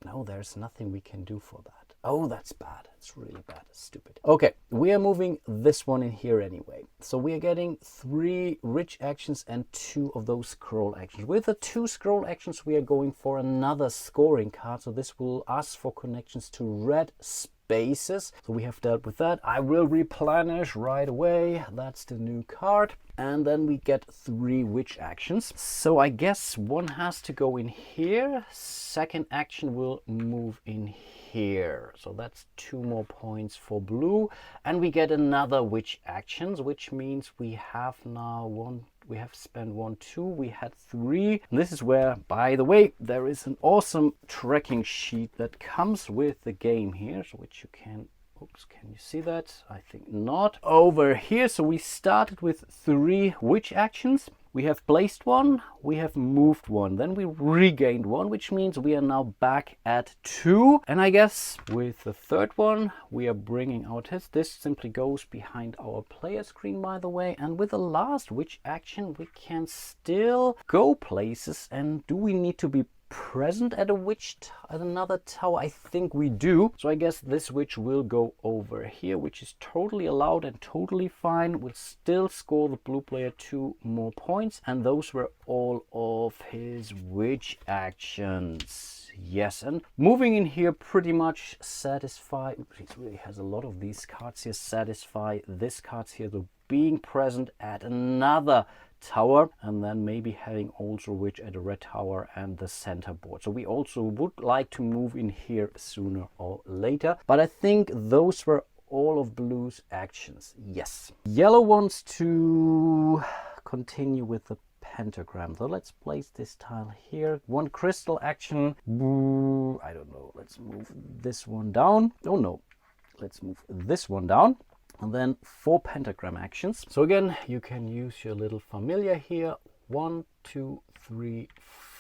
No, there's nothing we can do for that. Oh, that's bad. It's really bad. It's stupid. Okay, we are moving this one in here anyway. So we are getting 3 rich actions and 2 of those scroll actions. With the 2 scroll actions, we are going for another scoring card. So this will ask for connections to red spaces. So we have dealt with that. I will replenish right away. That's the new card. And then we get 3 witch actions. So I guess 1 has to go in here. Second action will move in here. So that's 2 more points for blue. And we get another witch actions, which means we have now 1. We have spent 1, 2. We had 3. And this is where, by the way, there is an awesome tracking sheet that comes with the game here, so which you can. Oops, can you see that? I think not. Over here, so we started with 3 witch actions. We have placed 1, we have moved 1, then we regained 1, which means we are now back at 2. And I guess with the third one, we are bringing our test. This simply goes behind our player screen, by the way. And with the last witch action, we can still go places. And do we need to be present at at another tower? I think we do. So I guess this witch will go over here, which is totally allowed and totally fine. Will still score the blue player 2 more points, and those were all of his witch actions. Yes, and moving in here pretty much satisfy. It really has a lot of these cards here. Satisfy this cards here, the being present at another tower, and then maybe having also witch at a red tower and the center board. So we also would like to move in here sooner or later, but I think those were all of blue's actions. Yes, yellow wants to continue with the pentagram, so let's place this tile here. 1 crystal action. I don't know, let's move this one down. Oh no, let's move this one down. And then 4 pentagram actions. So again, you can use your little familiar here. 1, 2, 3,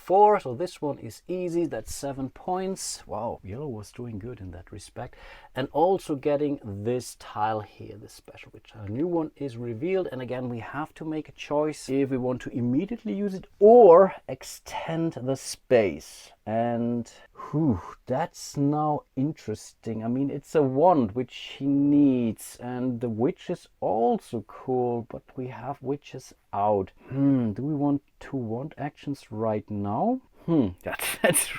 4. So this one is easy. That's 7 points. Wow, yellow was doing good in that respect. And also getting this tile here, this special witch tile. A new one is revealed. And again, we have to make a choice if we want to immediately use it or extend the space. And that's now interesting. I mean, it's a wand which he needs, and the witch is also cool, but we have witches out. Do we want 2 wand actions right now? That's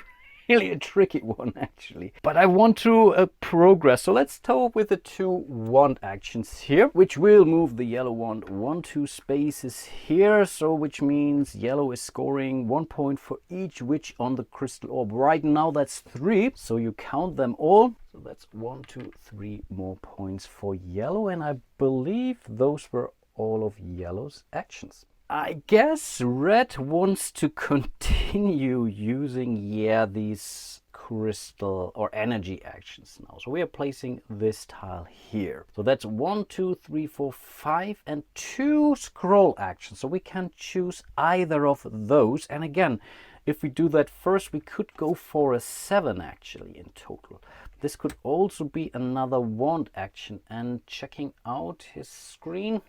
really a tricky one, actually. But I want to progress. So let's go with the 2 wand actions here, which will move the yellow wand 1-2 spaces here. So which means yellow is scoring 1 point for each witch on the crystal orb. Right now that's 3. So you count them all. So that's 1, 2, 3 more points for yellow. And I believe those were all of yellow's actions. I guess red wants to continue using, these crystal or energy actions now. So we are placing this tile here. So that's 1, 2, 3, 4, 5 and 2 scroll actions. So we can choose either of those. And again, if we do that first, we could go for a 7 actually in total. This could also be another wand action. And checking out his screen,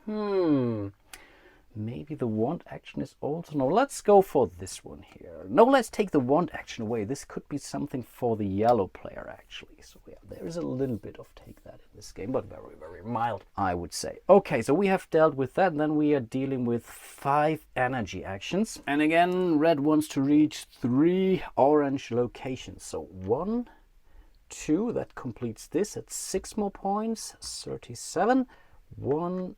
maybe the wand action is also... No, let's go for this one here. No, let's take the wand action away. This could be something for the yellow player, actually. So yeah, there is a little bit of take that in this game, but very, very mild, I would say. Okay, so we have dealt with that. And then we are dealing with 5 energy actions. And again, red wants to reach 3 orange locations. So 1, 2, that completes this at 6 more points, 37. 1,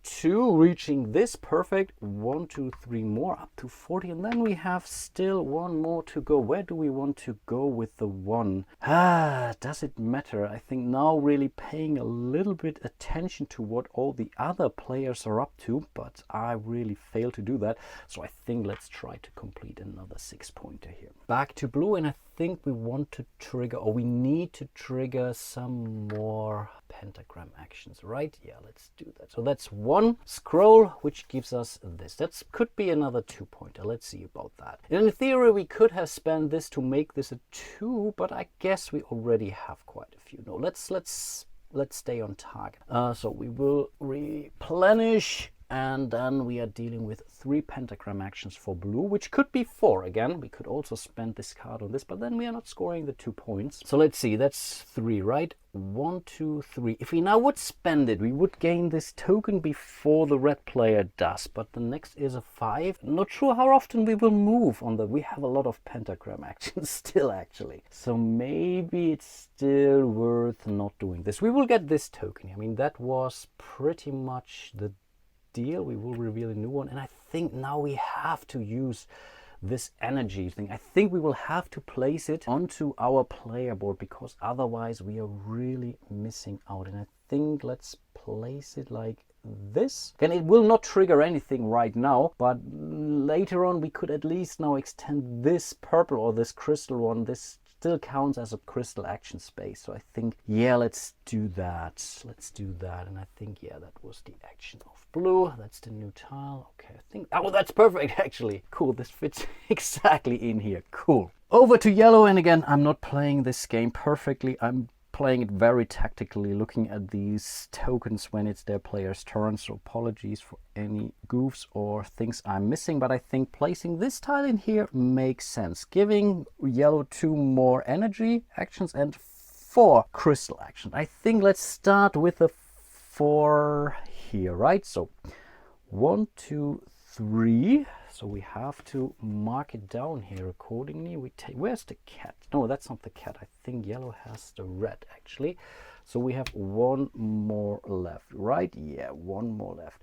2, reaching this, perfect. 1, 2, 3 more, up to 40. And then we have still 1 more to go. Where do we want to go with the 1? Does it matter? I think now really paying a little bit attention to what all the other players are up to, but I really failed to do that. So I think let's try to complete another 6-pointer here. Back to blue, and I think we want to trigger, or we need to trigger some more pentagram actions, right? Yeah, let's do that. So that's 1 scroll, which gives us this. That could be another 2-pointer. Let's see about that. In theory, we could have spent this to make this a 2, but I guess we already have quite a few. No, let's stay on target. So we will replenish. And then we are dealing with 3 pentagram actions for blue, which could be 4 again. We could also spend this card on this, but then we are not scoring the 2 points. So let's see, that's 3, right? 1, 2, 3. If we now would spend it, we would gain this token before the red player does. But the next is a 5. Not sure how often we will move on the... We have a lot of pentagram actions still, actually. So maybe it's still worth not doing this. We will get this token. I mean, that was pretty much the deal. We will reveal a new one, and I think now we have to use this energy thing. I think we will have to place it onto our player board, because otherwise we are really missing out. And I think let's place it like this. Again, it will not trigger anything right now, but later on we could at least now extend this purple or this crystal one. This still counts as a crystal action space. So I think, yeah, let's do that. Let's do that. And I think, yeah, that was the action of blue. That's the new tile. Okay, I think, oh, that's perfect, actually. Cool, this fits exactly in here. Cool. Over to yellow, and again, I'm not playing this game perfectly. I'm playing it very tactically, looking at these tokens when it's their player's turn. So apologies for any goofs or things I'm missing, but I think placing this tile in here makes sense. Giving yellow 2 more energy actions and 4 crystal actions. I think let's start with the 4 here, right? So 1, 2, 3. So we have to mark it down here accordingly. We take, where's the cat? No, that's not the cat. I think yellow has the red, actually. So we have 1 more left, right? Yeah, 1 more left.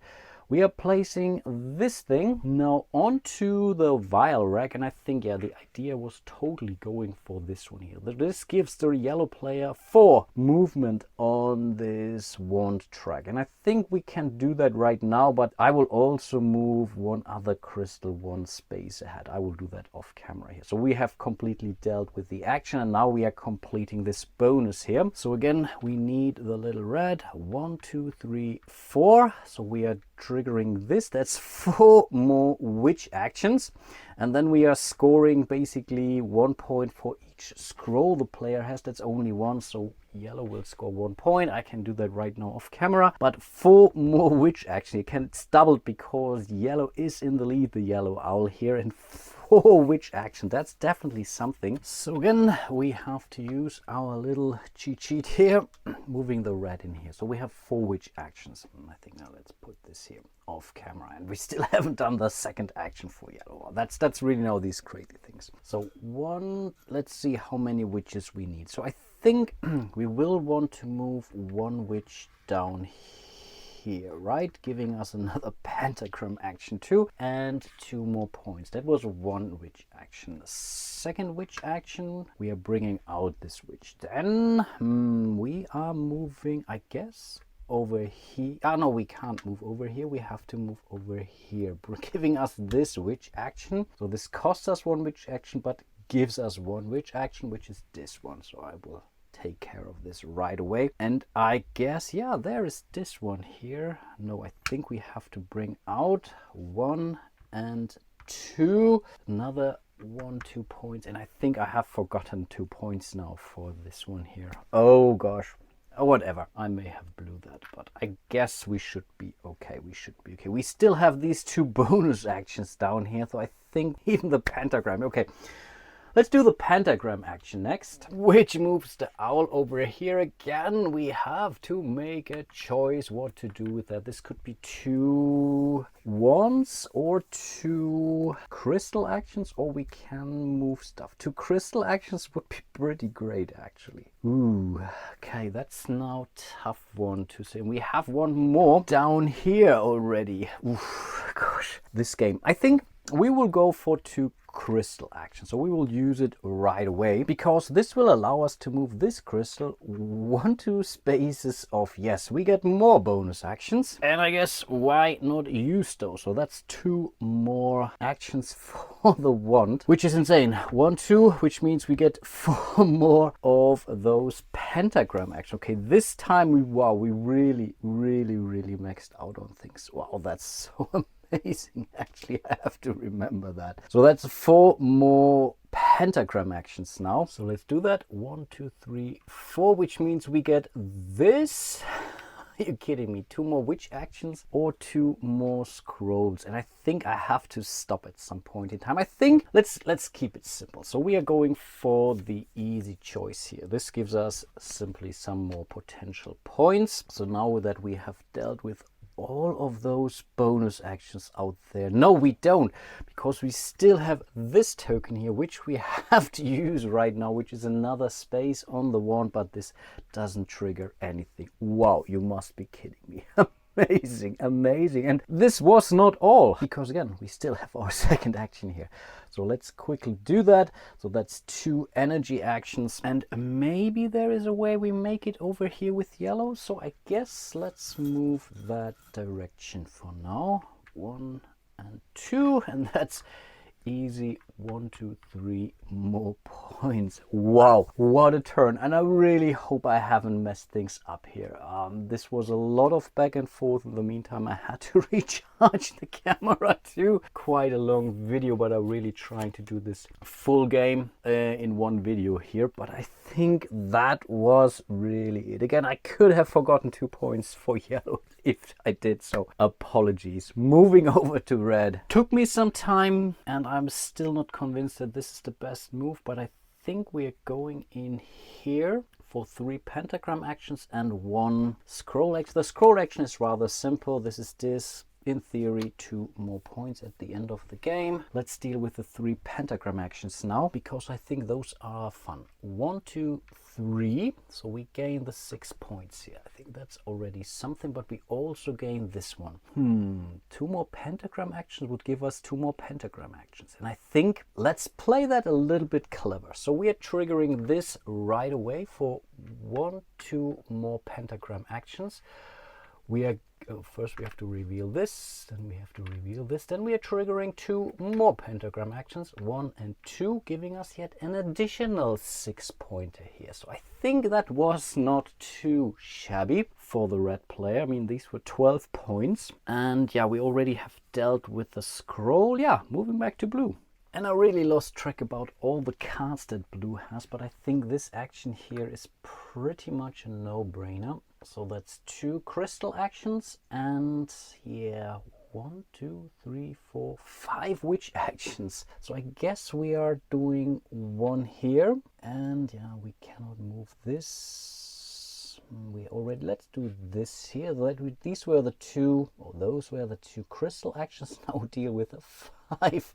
We are placing this thing now onto the vial rack, and I think, yeah, the idea was totally going for this one here. This gives the yellow player 4 movement on this wand track, and I think we can do that right now, but I will also move 1 other crystal 1 space ahead. I will do that off camera here. So we have completely dealt with the action, and now we are completing this bonus here. So again, we need the little red. 1, 2, 3, 4. So we are triggering this. That's 4 more witch actions. And then we are scoring basically 1 point for each scroll the player has. That's only 1, so yellow will score 1 point. I can do that right now off camera. But 4 more witch action. You can, it's doubled because yellow is in the lead, the yellow owl here, and 4 witch action. That's definitely something. So again, we have to use our little cheat sheet here, moving the red in here. So we have 4 witch actions. I think now let's put this here off camera, and we still haven't done the second action for yellow. That's really now these crazy things. So let's see how many witches we need. So I think we will want to move 1 witch down here, right, giving us another pentagram action too, and 2 more points. That was 1 witch action. The second witch action, we are bringing out this witch. Then we are moving, I guess, over here. No, we can't move over here. We have to move over here, giving us this witch action. So this costs us 1 witch action, but gives us 1 witch action, which is this one. So I will take care of this right away. And I guess, yeah, there is this one here. No, I think we have to bring out 1 and 2. Another 1, 2 points. And I think I have forgotten 2 points now for this one here. Oh gosh. Oh, whatever, I may have blew that, but I guess we should be okay. We should be okay. We still have these 2 bonus actions down here, so I think even the pentagram. Okay, let's do the pentagram action next, which moves the owl over here again. We have to make a choice what to do with that. This could be 2 wands or 2 crystal actions, or we can move stuff. 2 crystal actions would be pretty great, actually. Ooh, okay, that's now tough one to say. We have 1 more down here already. Ooh, gosh, this game. I think we will go for 2 crystal action. So we will use it right away, because this will allow us to move this crystal 1, 2 spaces off. Yes, we get more bonus actions, and I guess why not use those? So that's 2 more actions for the wand, which is insane. 1, 2, which means we get 4 more of those pentagram actions. Okay, this time we really maxed out on things. Wow, that's so amazing. Actually, I have to remember that. So that's 4 more pentagram actions now. So let's do that. 1, 2, 3, 4, which means we get this. Are you kidding me? 2 more witch actions or 2 more scrolls. And I think I have to stop at some point in time. I think let's keep it simple. So we are going for the easy choice here. This gives us simply some more potential points. So now that we have dealt with all of those bonus actions out there. No, we don't, because we still have this token here, which we have to use right now, which is another space on the wand, but this doesn't trigger anything. Wow, you must be kidding me. Amazing, amazing. And this was not all, because again, we still have our second action here. So let's quickly do that. So that's 2 energy actions, and maybe there is a way we make it over here with yellow. So I guess let's move that direction for now. 1 and 2, and that's easy. 1, 2, 3 more points. Wow, what a turn. And I really hope I haven't messed things up here. This was a lot of back and forth. In the meantime, I had to recharge the camera too. Quite a long video, but I'm really trying to do this full game in one video here. But I think that was really it. Again, I could have forgotten 2 points for yellow if I did, so apologies. Moving over to red. Took me some time, and I'm still not convinced that this is the best move, but I think we are going in here for 3 pentagram actions and 1 scroll action. The scroll action is rather simple. This is this. In theory, 2 more points at the end of the game. Let's deal with the 3 pentagram actions now, because I think those are fun. 1, 2, 3. So we gain the 6 points here. I think that's already something, but we also gain this one. 2 more pentagram actions would give us 2 more pentagram actions. And I think let's play that a little bit clever. So we are triggering this right away for 1, 2 more pentagram actions. We are first we have to reveal this, then we have to reveal this, then we are triggering 2 more pentagram actions, 1 and 2, giving us yet an additional 6-pointer here. So I think that was not too shabby for the red player. I mean, these were 12 points, and yeah, we already have dealt with the scroll. Yeah, moving back to blue. And I really lost track about all the cards that blue has, but I think this action here is pretty much a no-brainer. So that's 2 crystal actions and yeah, 1, 2, 3, 4, 5 witch actions. So I guess we are doing 1 here, and yeah, we cannot move this. We already, let's do this here. These were the 2, or those were the 2 crystal actions. Now deal with the 5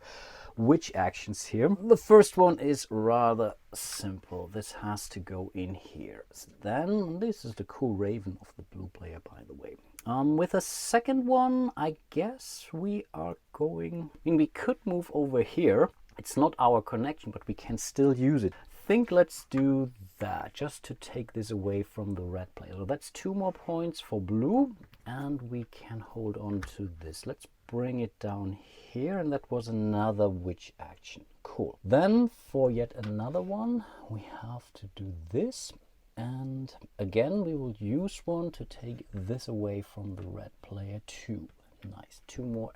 witch actions here. The first one is rather simple. This has to go in here. Then this is the cool raven of the blue player, by the way. With a second one, I guess we are going, I mean, we could move over here. It's not our connection, but we can still use it. I think let's do that just to take this away from the red player. So that's 2 more points for blue, and we can hold on to this. Let's bring it down here, and that was another witch action. Cool. Then for yet another one, we have to do this, and again we will use 1 to take this away from the red player too. Nice. 2 more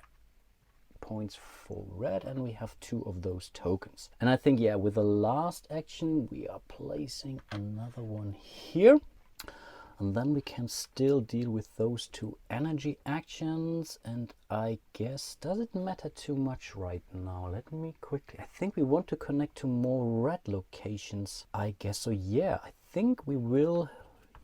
points for red, and we have 2 of those tokens. And I think, yeah, with the last action we are placing another one here. And then we can still deal with those 2 energy actions. And I guess, does it matter too much right now? Let me quickly, I think we want to connect to more red locations, I guess. So yeah, I think we will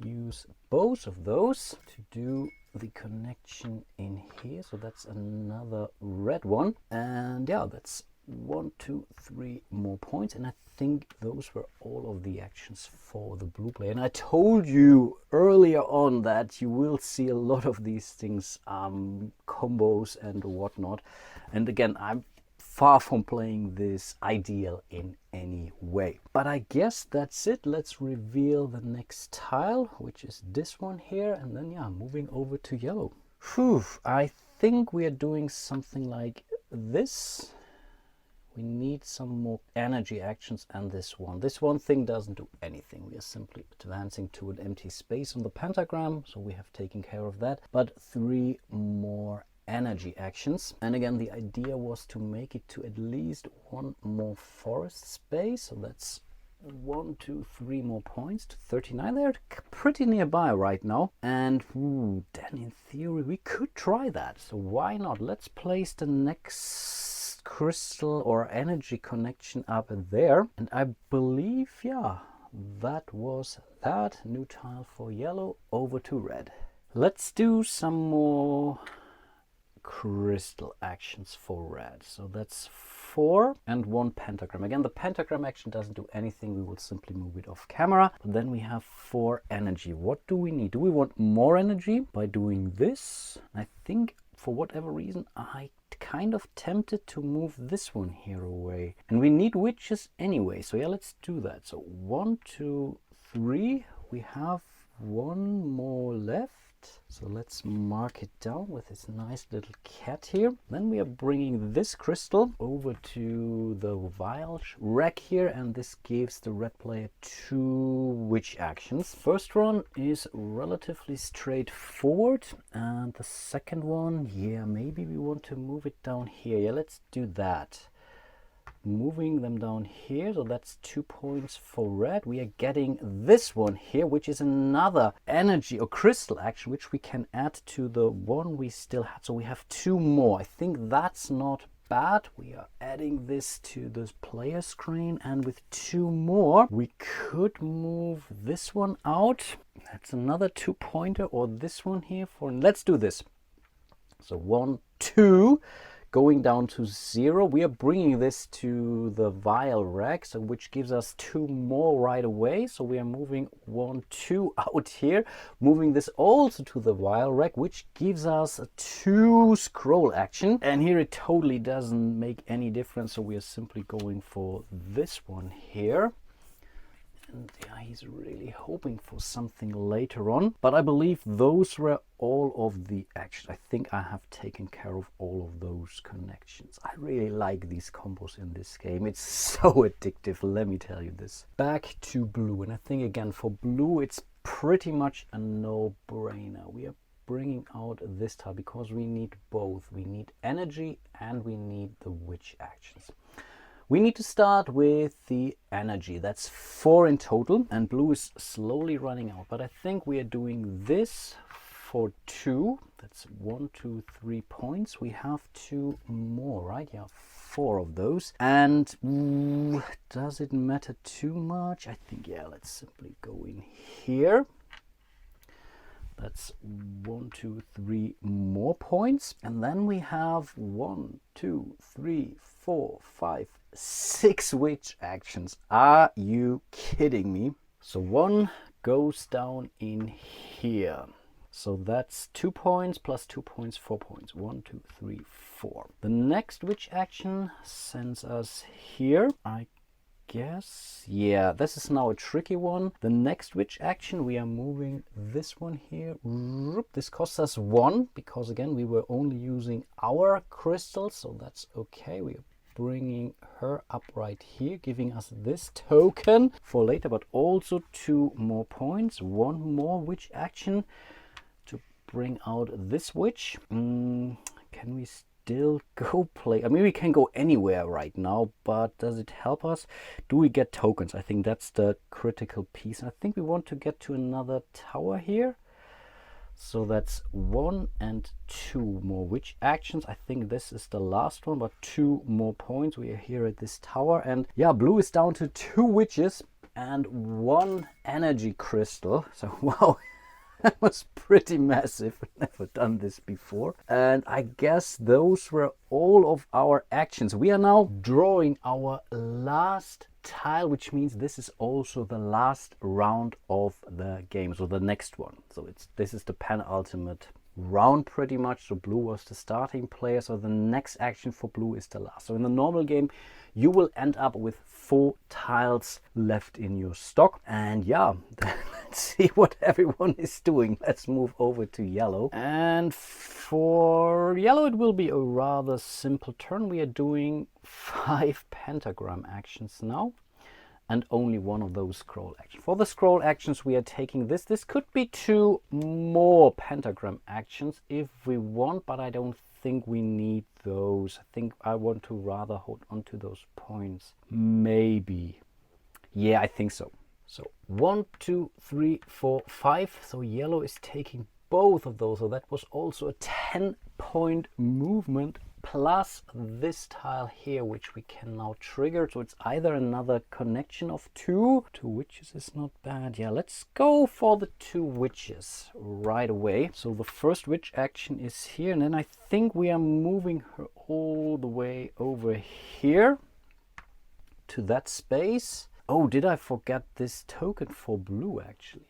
use both of those to do the connection in here. So that's another red one. And yeah, that's 1, 2, 3 more points, and I think those were all of the actions for the blue player. And I told you earlier on that you will see a lot of these things, combos and whatnot. And again, I'm far from playing this ideal in any way. But I guess that's it. Let's reveal the next tile, which is this one here, and then yeah, moving over to yellow. Whew, I think we are doing something like this. We need some more energy actions, and this one thing doesn't do anything. We are simply advancing to an empty space on the pentagram, so we have taken care of that. But 3 more energy actions, and again the idea was to make it to at least 1 more forest space. So that's 1, 2, 3 more points to 39. They're pretty nearby right now, and then in theory we could try that. So why not? Let's place the next crystal or energy connection up there, and I believe, yeah, that was that. New tile for yellow, over to red. Let's do some more crystal actions for red. So that's 4 and 1 pentagram. Again, the pentagram action doesn't do anything. We will simply move it off camera. But then we have 4 energy. What do we need? Do we want more energy by doing this? I think for whatever reason I kind of tempted to move this one here away, and we need witches anyway, so yeah, let's do that. So 1, 2, 3, we have 1 more left. So let's mark it down with this nice little cat here. Then we are bringing this crystal over to the vial rack here, and this gives the red player 2 witch actions. First one is relatively straightforward, and the second one, yeah, maybe we want to move it down here. Yeah, let's do that. Moving them down here, so that's 2 points for red. We are getting this one here, which is another energy or crystal action, which we can add to the one we still had. So we have 2 more. I think that's not bad. We are adding this to this player screen, and with 2 more we could move this one out. That's another 2 pointer, or this one here for, let's do this. So 1, 2, going down to 0. We are bringing this to the vial rack, so which gives us 2 more right away. So we are moving 1, 2 out here, moving this also to the vial rack, which gives us a 2 scroll action. And here it totally doesn't make any difference, so we are simply going for this one here. And yeah, he's really hoping for something later on. But I believe those were all of the actions. I think I have taken care of all of those connections. I really like these combos in this game. It's so addictive, let me tell you this. Back to blue. And I think again for blue, it's pretty much a no-brainer. We are bringing out this tile because we need both. We need energy and we need the witch actions. We need to start with the energy. That's 4 in total, and blue is slowly running out. But I think we are doing this for 2. That's 1, 2, 3 points. We have 2 more, right? Yeah, 4 of those. And does it matter too much? I think, yeah, let's simply go in here. That's 1, 2, 3 more points. And then we have 1, 2, 3, 4, 5, 6 witch actions. Are you kidding me? So 1 goes down in here. So that's 2 points plus 2 points, 4 points. 1, 2, 3, 4. The next witch action sends us here. I guess, yeah, this is now a tricky one. The next witch action, we are moving this one here. This costs us 1 because again we were only using our crystals, so that's okay. We are bringing her up right here, giving us this token for later, but also 2 more points. 1 more witch action to bring out this witch. Can we still go play? I mean, we can go anywhere right now, but does it help us? Do we get tokens? I think that's the critical piece. I think we want to get to another tower here. So that's 1 and 2 more witch actions. I think this is the last one, but 2 more points. We are here at this tower, and yeah, blue is down to 2 witches and 1 energy crystal. So wow. That was pretty massive. I've never done this before. And I guess those were all of our actions. We are now drawing our last tile, which means this is also the last round of the game. So the next one. So this is the penultimate round pretty much. So blue was the starting player. So the next action for blue is the last. So in the normal game, you will end up with 4 tiles left in your stock. And yeah, let's see what everyone is doing. Let's move over to yellow. And for yellow, it will be a rather simple turn. We are doing 5 pentagram actions now, and only 1 of those scroll actions. For the scroll actions, we are taking this. This could be 2 more pentagram actions if we want, but I don't think we need those. I think I want to rather hold on to those points. Maybe. Yeah, I think so. So 1, 2, 3, 4, 5. So yellow is taking both of those. So that was also a 10-point movement, plus this tile here, which we can now trigger. So it's either another connection of 2. 2 witches is not bad. Yeah, let's go for the 2 witches right away. So the first witch action is here, and then I think we are moving her all the way over here to that space. Oh, did I forget this token for blue actually?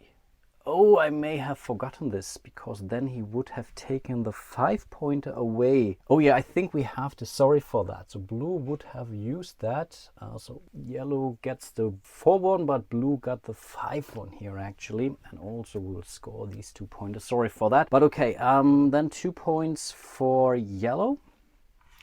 Oh, I may have forgotten this, because then he would have taken the 5-pointer away. Oh yeah, I think we have to, sorry for that. So blue would have used that. So yellow gets the 4-1, but blue got the 5-1 here actually. And also we'll score these 2 pointers. Sorry for that. But okay, then 2 points for yellow.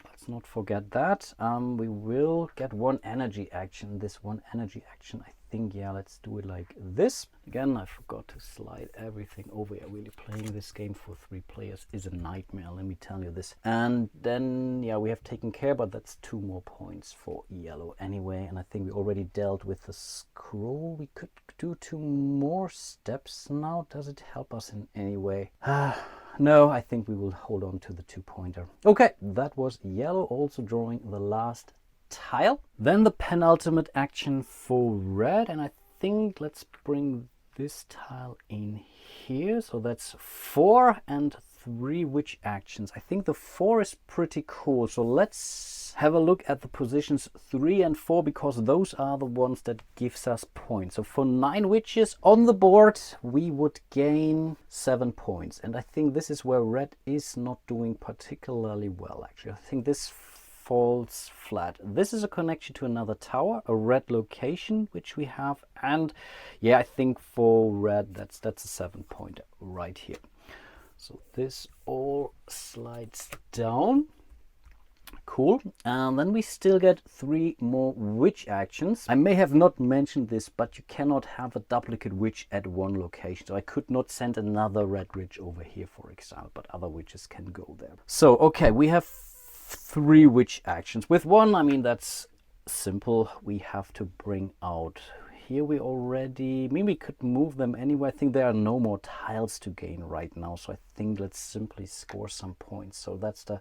Let's not forget that. We will get 1 energy action. This 1 energy action, I think, yeah, let's do it like this. Again, I forgot to slide everything over. Yeah, really playing this game for 3 players is a nightmare, let me tell you this. And then, yeah, we have taken care, but that's 2 more points for yellow anyway. And I think we already dealt with the scroll. We could do 2 more steps now. Does it help us in any way? No, I think we will hold on to the 2-pointer. Okay, that was yellow, also drawing the last tile. Then the penultimate action for red, and I think let's bring this tile in here. So that's 4 and 3 witch actions. I think the 4 is pretty cool. So let's have a look at the positions 3 and 4, because those are the ones that gives us points. So for 9 witches on the board, we would gain 7 points. And I think this is where red is not doing particularly well, actually. I think this falls flat. This is a connection to another tower, a red location, which we have. And yeah, I think for red, that's a 7 point right here. So this all slides down. Cool. And then we still get 3 more witch actions. I may have not mentioned this, but you cannot have a duplicate witch at one location. So I could not send another red witch over here, for example, but other witches can go there. So, okay, we have 3 witch actions. With one, I mean, that's simple. We have to bring out... Here we already... Maybe we could move them anyway. I think there are no more tiles to gain right now. So I think let's simply score some points. So that's the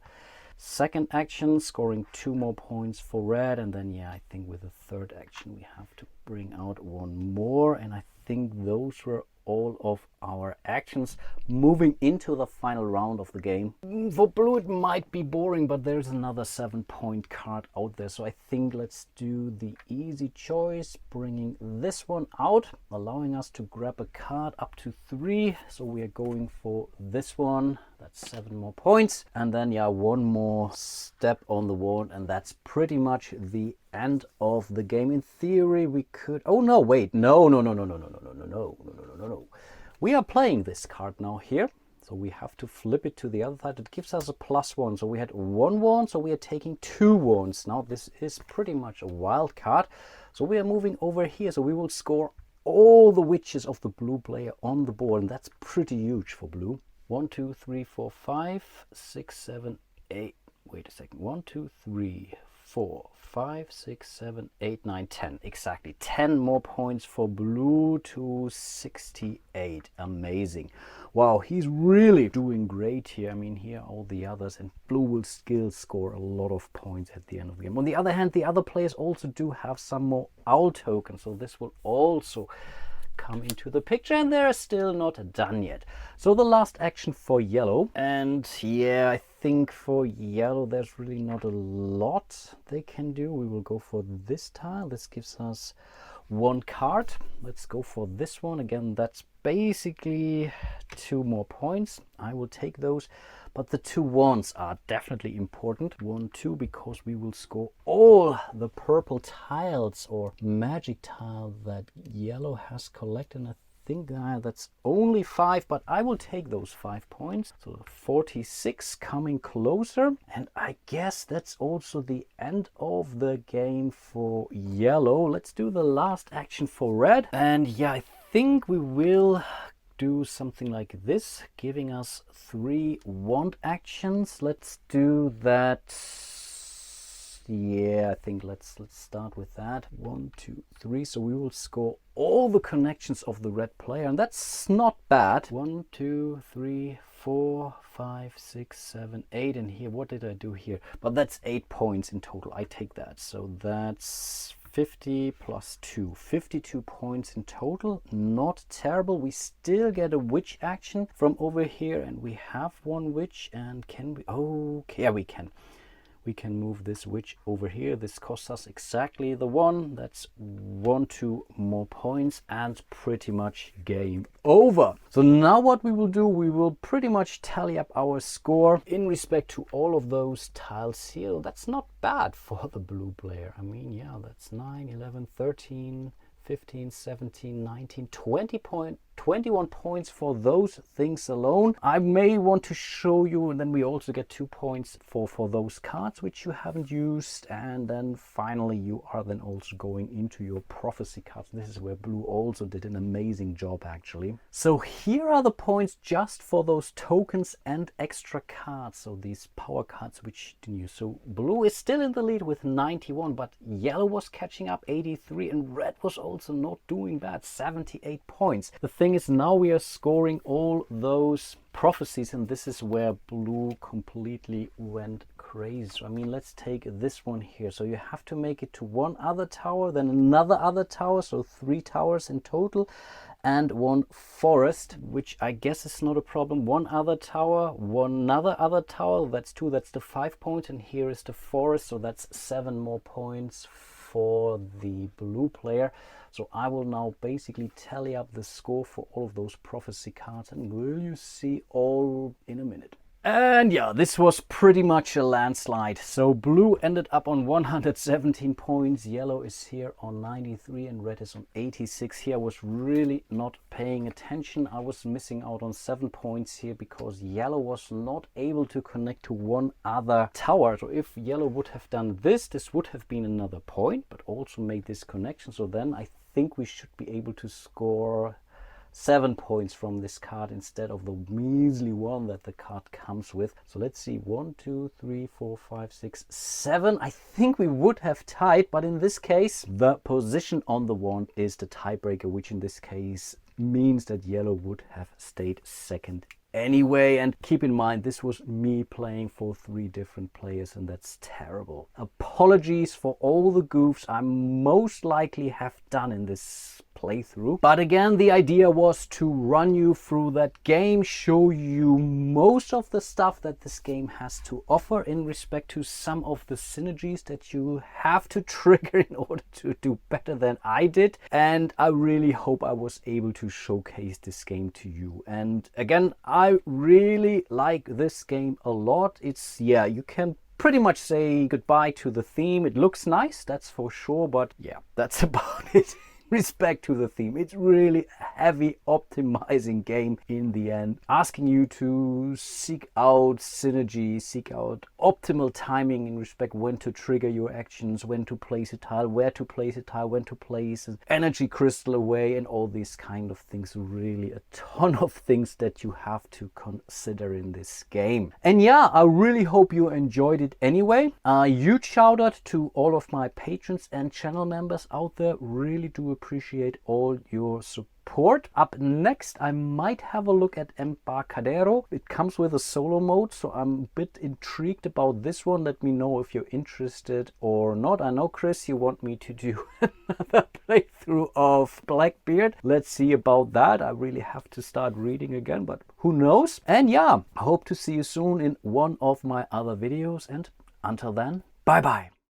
second action, scoring 2 more points for red. And then, yeah, I think with the third action, we have to bring out 1 more. And I think those were all of our actions moving into the final round of the game. For blue, it might be boring, but there's another 7-point card out there. So I think let's do the easy choice, bringing this one out, allowing us to grab a card up to 3. So we are going for this one. That's 7 more points. And then, yeah, 1 more step on the wand, and that's pretty much the end of the game. In theory, we could... Oh, no, wait. No. We are playing this card now here. So we have to flip it to the other side. It gives us a +1. So we had 1 wand, so we are taking 2 wands. Now this is pretty much a wild card. So we are moving over here. So we will score all the witches of the blue player on the board. And that's pretty huge for blue. 1, 2, 3, 4, 5, 6, 7, 8. Wait a second. 1, 2, 3, 4, 5, 6, 7, 8, 9, 10. Exactly. 10 more points for blue to 68. Amazing. Wow, he's really doing great here. I mean, here are all the others, and blue will still score a lot of points at the end of the game. On the other hand, the other players also do have some more owl tokens, so this will also come into the picture, and they're still not done yet. So the last action for yellow, and yeah, I think for yellow there's really not a lot they can do. We will go for this tile. This gives us 1 card. Let's go for this one again. That's basically 2 more points. I will take those, but the 2 wands are definitely important. 1, 2, because we will score all the purple tiles or magic tile that yellow has collected. And I think that's only 5, but I will take those 5 points. So 46 coming closer. And I guess that's also the end of the game for yellow. Let's do the last action for red. And yeah, I think we will do something like this, giving us 3 wand actions. Let's do that. Yeah, I think let's start with that. 1, 2, 3. So we will score all the connections of the red player, and that's not bad. 1, 2, 3, 4, 5, 6, 7, 8. And here, what did I do here? But that's 8 points in total. I take that. So that's 50 plus 2, 52 points in total. Not terrible. We still get a witch action from over here, and we have 1 witch. And can we? Okay, yeah, we can. We can move this witch over here. This costs us exactly the 1. That's 1, 2 more points, and pretty much game over. So now what we will do, we will pretty much tally up our score in respect to all of those tiles here. That's not bad for the blue player. I mean, yeah, that's 9, 11, 13, 15, 17, 19, 21 points for those things alone. I may want to show you, and then we also get 2 points for those cards which you haven't used. And then finally you are then also going into your prophecy cards. This is where blue also did an amazing job actually. So here are the points just for those tokens and extra cards, so these power cards which you didn't use. So blue is still in the lead with 91, but yellow was catching up 83, and red was also not doing bad, 78 points. The thing is, now we are scoring all those prophecies, and this is where blue completely went crazy. So, I mean, let's take this one here. So you have to make it to 1 other tower, then another other tower, so 3 towers in total, and 1 forest, which I guess is not a problem. 1 other tower, 1 other tower, that's 2, that's the 5 points, and here is the forest, so that's 7 more points for the blue player. So I will now basically tally up the score for all of those prophecy cards, and will you see all in a minute. And yeah, this was pretty much a landslide. So blue ended up on 117 points, yellow is here on 93 and red is on 86. Here I was really not paying attention. I was missing out on 7 points here because yellow was not able to connect to one other tower. So if yellow would have done this, this would have been another point, but also made this connection. So then I think we should be able to score 7 points from this card instead of the measly one that the card comes with. So let's see, 1, 2, 3, 4, 5, 6, 7. I think we would have tied, but in this case, the position on the wand is the tiebreaker, which in this case means that yellow would have stayed second anyway. And keep in mind, this was me playing for 3 different players, and that's terrible. Apologies for all the goofs I most likely have done in this playthrough, but again, the idea was to run you through that game, show you most of the stuff that this game has to offer in respect to some of the synergies that you have to trigger in order to do better than I did. And I really hope I was able to showcase this game to you. And again, I really like this game a lot. It's, yeah, you can pretty much say goodbye to the theme. It looks nice, that's for sure, but yeah, that's about it. Respect to the theme. It's really a heavy optimizing game in the end, asking you to seek out synergy, seek out optimal timing in respect when to trigger your actions, when to place a tile, where to place a tile, when to place an energy crystal away, and all these kind of things. Really a ton of things that you have to consider in this game. And yeah, I really hope you enjoyed it anyway. A huge shout out to all of my patrons and channel members out there. Really do appreciate all your support. Up next, I might have a look at Embarcadero. It comes with a solo mode, so I'm a bit intrigued about this one. Let me know if you're interested or not. I know, Chris, you want me to do another playthrough of Blackbeard. Let's see about that. I really have to start reading again, but who knows? And yeah, I hope to see you soon in one of my other videos. And until then, bye bye.